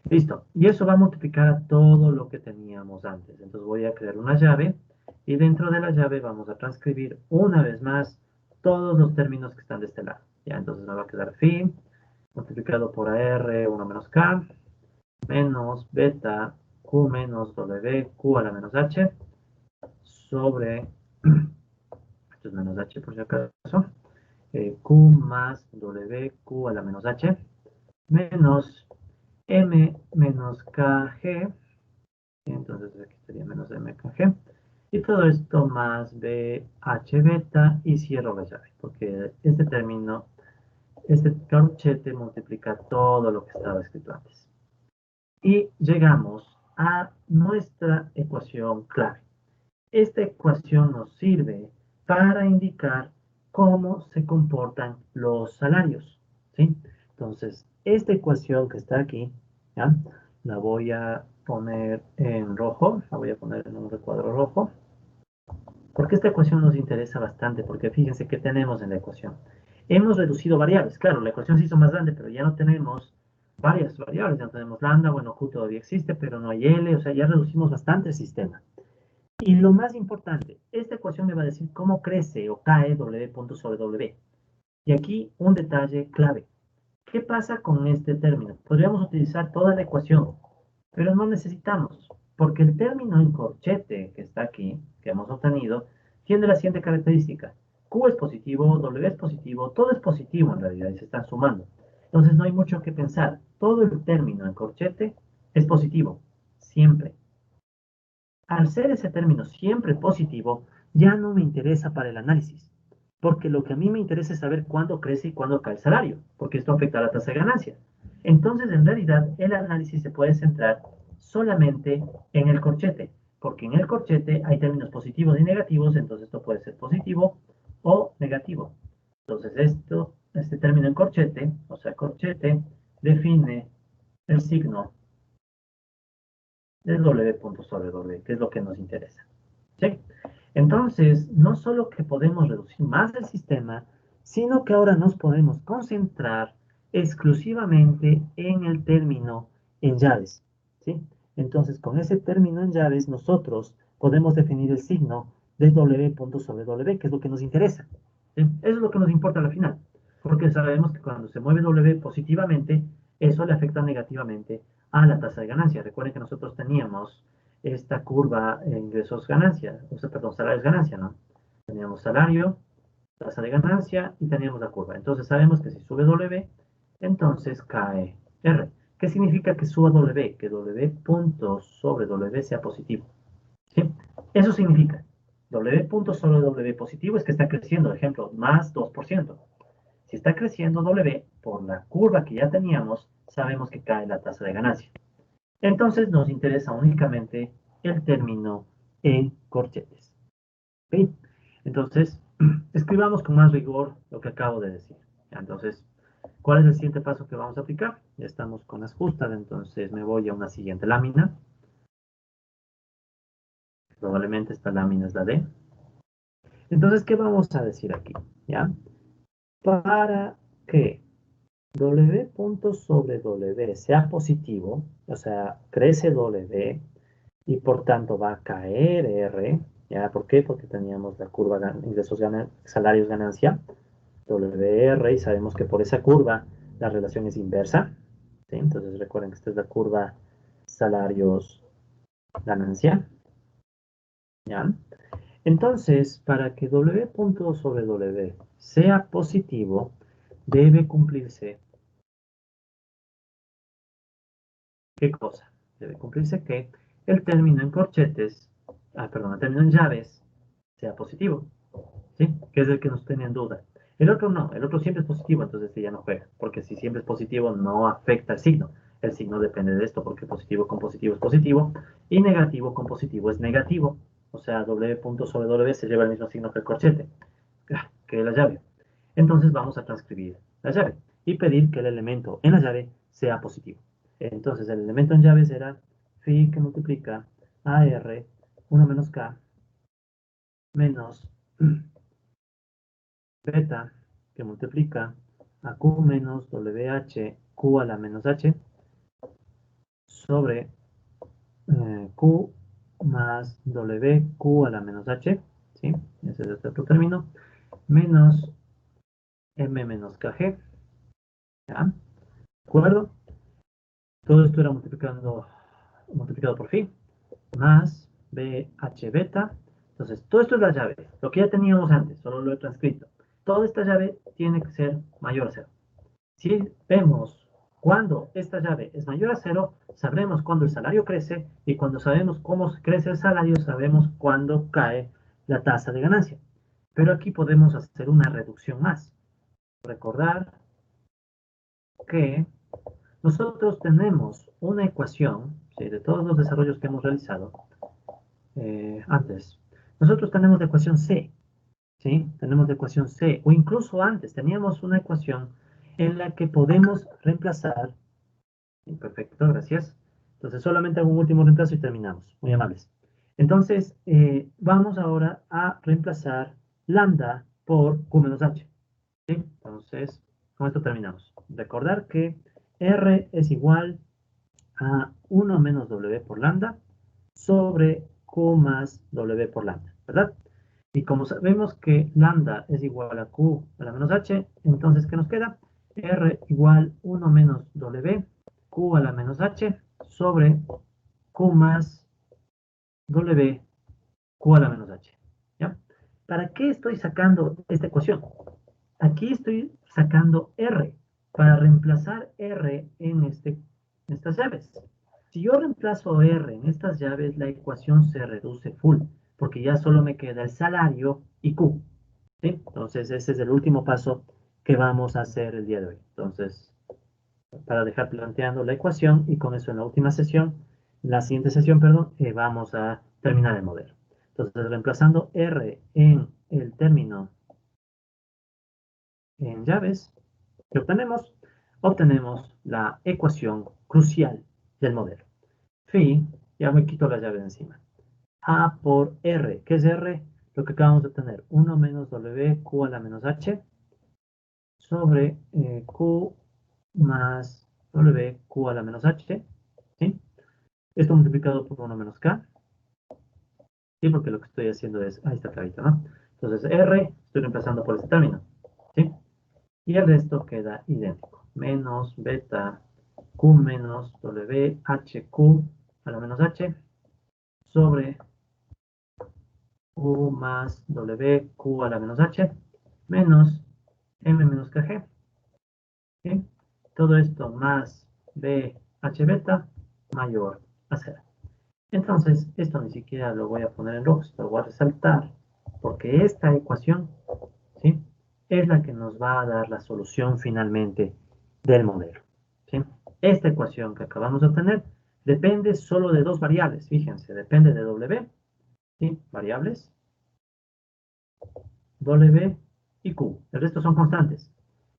Listo, y eso va a multiplicar a todo lo que teníamos antes. Entonces voy a crear una llave, y dentro de la llave vamos a transcribir una vez más todos los términos que están de este lado. Ya, entonces me va a quedar phi, multiplicado por AR, 1 menos K, menos beta, Q menos W, Q a la menos H, sobre, esto es menos H por si acaso, Q más W, Q a la menos H, menos M menos KG, entonces aquí sería menos MKG, y todo esto más BH beta, y cierro la llave, porque este término, este corchete multiplica todo lo que estaba escrito antes. Y llegamos a nuestra ecuación clave. Esta ecuación nos sirve para indicar cómo se comportan los salarios, ¿sí? Entonces, esta ecuación que está aquí, ¿ya? La voy a poner en rojo, la voy a poner en un recuadro rojo, porque esta ecuación nos interesa bastante, porque fíjense qué tenemos en la ecuación. Hemos reducido variables, claro, la ecuación se hizo más grande, pero ya no tenemos varias variables, ya no tenemos lambda, bueno, Q todavía existe, pero no hay L, o sea, ya reducimos bastante el sistema. Y lo más importante, esta ecuación me va a decir cómo crece o cae W punto sobre W. Y aquí un detalle clave. ¿Qué pasa con este término? Podríamos utilizar toda la ecuación, pero no necesitamos, porque el término en corchete que está aquí, que hemos obtenido, tiene la siguiente característica. Q es positivo, W es positivo, todo es positivo en realidad y se están sumando. Entonces no hay mucho que pensar. Todo el término en corchete es positivo, siempre. Al ser ese término siempre positivo, ya no me interesa para el análisis. porque lo que a mí me interesa es saber cuándo crece y cuándo cae el salario, porque esto afecta a la tasa de ganancia. Entonces, en realidad, el análisis se puede centrar solamente en el corchete, porque en el corchete hay términos positivos y negativos, entonces esto puede ser positivo o negativo. Entonces, este término en corchete, o sea, corchete, define el signo de W punto sobre W, que es lo que nos interesa. ¿Sí? Entonces, no solo que podemos reducir más el sistema, sino que ahora nos podemos concentrar exclusivamente en el término en llaves. ¿Sí? Entonces, con ese término en llaves, nosotros podemos definir el signo de W punto sobre W, que es lo que nos interesa. ¿Sí? Eso es lo que nos importa al final, porque sabemos que cuando se mueve W positivamente, eso le afecta negativamente a la tasa de ganancia. Recuerden que nosotros teníamos esta curva ingresos-ganancia, o sea, perdón, salarios-ganancia, ¿no? Teníamos salario, tasa de ganancia y teníamos la curva. Entonces sabemos que si sube W, entonces cae R. ¿Qué significa que suba W? Que W punto sobre W sea positivo. ¿Sí? Eso significa W punto sobre W positivo es que está creciendo, ejemplo, más 2%. Si está creciendo W por la curva que ya teníamos, sabemos que cae la tasa de ganancia. Entonces nos interesa únicamente el término en corchetes. ¿Ok? Entonces, escribamos con más rigor lo que acabo de decir. Entonces, ¿cuál es el siguiente paso que vamos a aplicar? Ya estamos con las justas, entonces me voy a una siguiente lámina. Probablemente esta lámina es la D. Entonces, ¿qué vamos a decir aquí? ¿Ya? Para que W punto sobre W sea positivo, o sea, crece W, y por tanto va a caer R. ¿Ya? ¿Por qué? Porque teníamos la curva ingresos, salarios, ganancia, WR, y sabemos que por esa curva la relación es inversa. ¿Sí? Entonces recuerden que esta es la curva salarios, ganancia. ¿Ya? Entonces, para que W punto sobre W sea positivo, debe cumplirse, ¿qué cosa? Debe cumplirse que el término en corchetes, perdón, el término en llaves sea positivo. ¿Sí? Que es el que nos tenía en duda. El otro no, el otro siempre es positivo, entonces este ya no juega, porque si siempre es positivo no afecta el signo. El signo depende de esto, porque positivo con positivo es positivo y negativo con positivo es negativo. O sea, W punto sobre W se lleva el mismo signo que el corchete, que la llave. Entonces vamos a transcribir la llave y pedir que el elemento en la llave sea positivo. Entonces el elemento en llave será phi que multiplica AR 1 menos K menos beta que multiplica a Q menos WH, Q a la menos H, sobre Q más WQ a la menos H, ¿sí? Ese es este otro término, menos M menos KG, ¿ya? ¿De acuerdo? Todo esto era multiplicado por phi, más BH beta. Entonces, todo esto es la llave, lo que ya teníamos antes, solo lo he transcrito. Toda esta llave tiene que ser mayor a 0. Si vemos cuando esta llave es mayor a 0, sabremos cuándo el salario crece y cuando sabemos cómo crece el salario, sabemos cuándo cae la tasa de ganancia. Pero aquí podemos hacer una reducción más. Recordar que nosotros tenemos una ecuación, ¿sí? De todos los desarrollos que hemos realizado antes. Nosotros tenemos la ecuación C, ¿sí? Tenemos la ecuación C, o incluso antes teníamos una ecuación en la que podemos reemplazar. Perfecto, gracias. Entonces solamente hago un último reemplazo y terminamos. Muy amables. Entonces, vamos ahora a reemplazar lambda por Q menos H. ¿Sí? Entonces, con esto terminamos. Recordar que R es igual a 1 menos W por lambda sobre Q más W por lambda, ¿verdad? Y como sabemos que lambda es igual a Q a la menos H, entonces, ¿qué nos queda? R igual 1 menos W, Q a la menos H, sobre Q más W, Q a la menos H. ¿Ya? ¿Para qué estoy sacando esta ecuación? Aquí estoy sacando R, para reemplazar R en estas llaves. Si yo reemplazo R en estas llaves, la ecuación se reduce full, porque ya solo me queda el salario y Q. ¿Sí? Entonces, ese es el último paso que vamos a hacer el día de hoy. Entonces, para dejar planteando la ecuación y con eso en la última sesión, la siguiente sesión, perdón, vamos a terminar el modelo. Entonces, reemplazando R en el término en llaves, ¿qué obtenemos? Obtenemos la ecuación crucial del modelo. Phi, ya me quito las llaves encima. A por R. ¿Qué es R? Lo que acabamos de tener, 1 menos W Q a la menos H sobre Q más W Q a la menos H, ¿sí? Esto multiplicado por 1 menos K, ¿sí? Porque lo que estoy haciendo es, ahí está clarito, ¿no? Entonces R, estoy reemplazando por este término, ¿sí? Y el resto queda idéntico. Menos beta Q menos W H Q a la menos H sobre Q más W Q a la menos H menos M menos KG, ¿sí? Todo esto más BH beta mayor a 0. Entonces, esto ni siquiera lo voy a poner en rojo, lo voy a resaltar, porque esta ecuación, ¿sí? Es la que nos va a dar la solución finalmente del modelo, ¿sí? Esta ecuación que acabamos de obtener depende solo de dos variables, fíjense, depende de W, ¿sí? Variables, W y Q. El resto son constantes.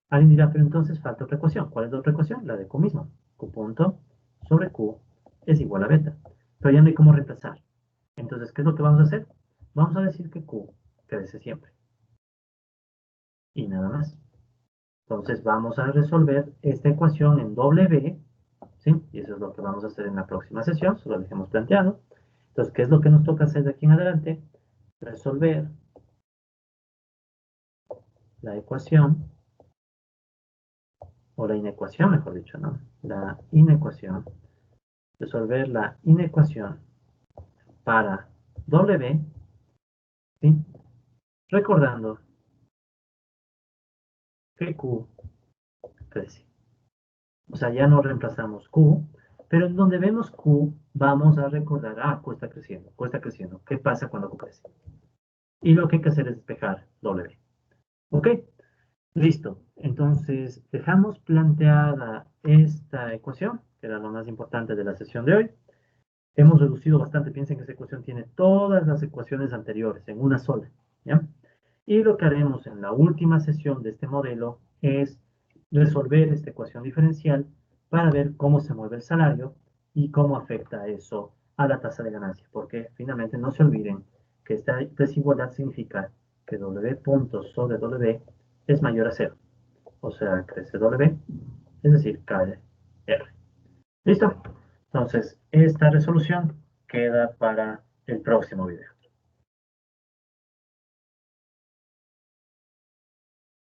Alguien dirá, pero entonces falta otra ecuación. ¿Cuál es la otra ecuación? La de Q mismo. Q punto sobre Q es igual a beta. Pero ya no hay cómo reemplazar. Entonces, ¿qué es lo que vamos a hacer? Vamos a decir que Q crece siempre. Y nada más. Entonces, vamos a resolver esta ecuación en W, ¿sí? Y eso es lo que vamos a hacer en la próxima sesión. Solo lo dejemos planteado. Entonces, ¿qué es lo que nos toca hacer de aquí en adelante? Resolver la ecuación, o la inecuación, mejor dicho, ¿no? La inecuación. Resolver la inecuación para W, ¿sí? Recordando que Q crece. O sea, ya no reemplazamos Q, pero en donde vemos Q, vamos a recordar, Q está creciendo, Q está creciendo. ¿Qué pasa cuando Q crece? Y lo que hay que hacer es despejar W. ¿Ok? Listo. Entonces, dejamos planteada esta ecuación, que era lo más importante de la sesión de hoy. Hemos reducido bastante, piensen que esa ecuación tiene todas las ecuaciones anteriores en una sola, ¿ya? Y lo que haremos en la última sesión de este modelo es resolver esta ecuación diferencial para ver cómo se mueve el salario y cómo afecta eso a la tasa de ganancia, porque finalmente no se olviden que esta desigualdad significa que W punto sobre W es mayor a cero, o sea, crece W, es decir, cae R. ¿Listo? Entonces, esta resolución queda para el próximo video.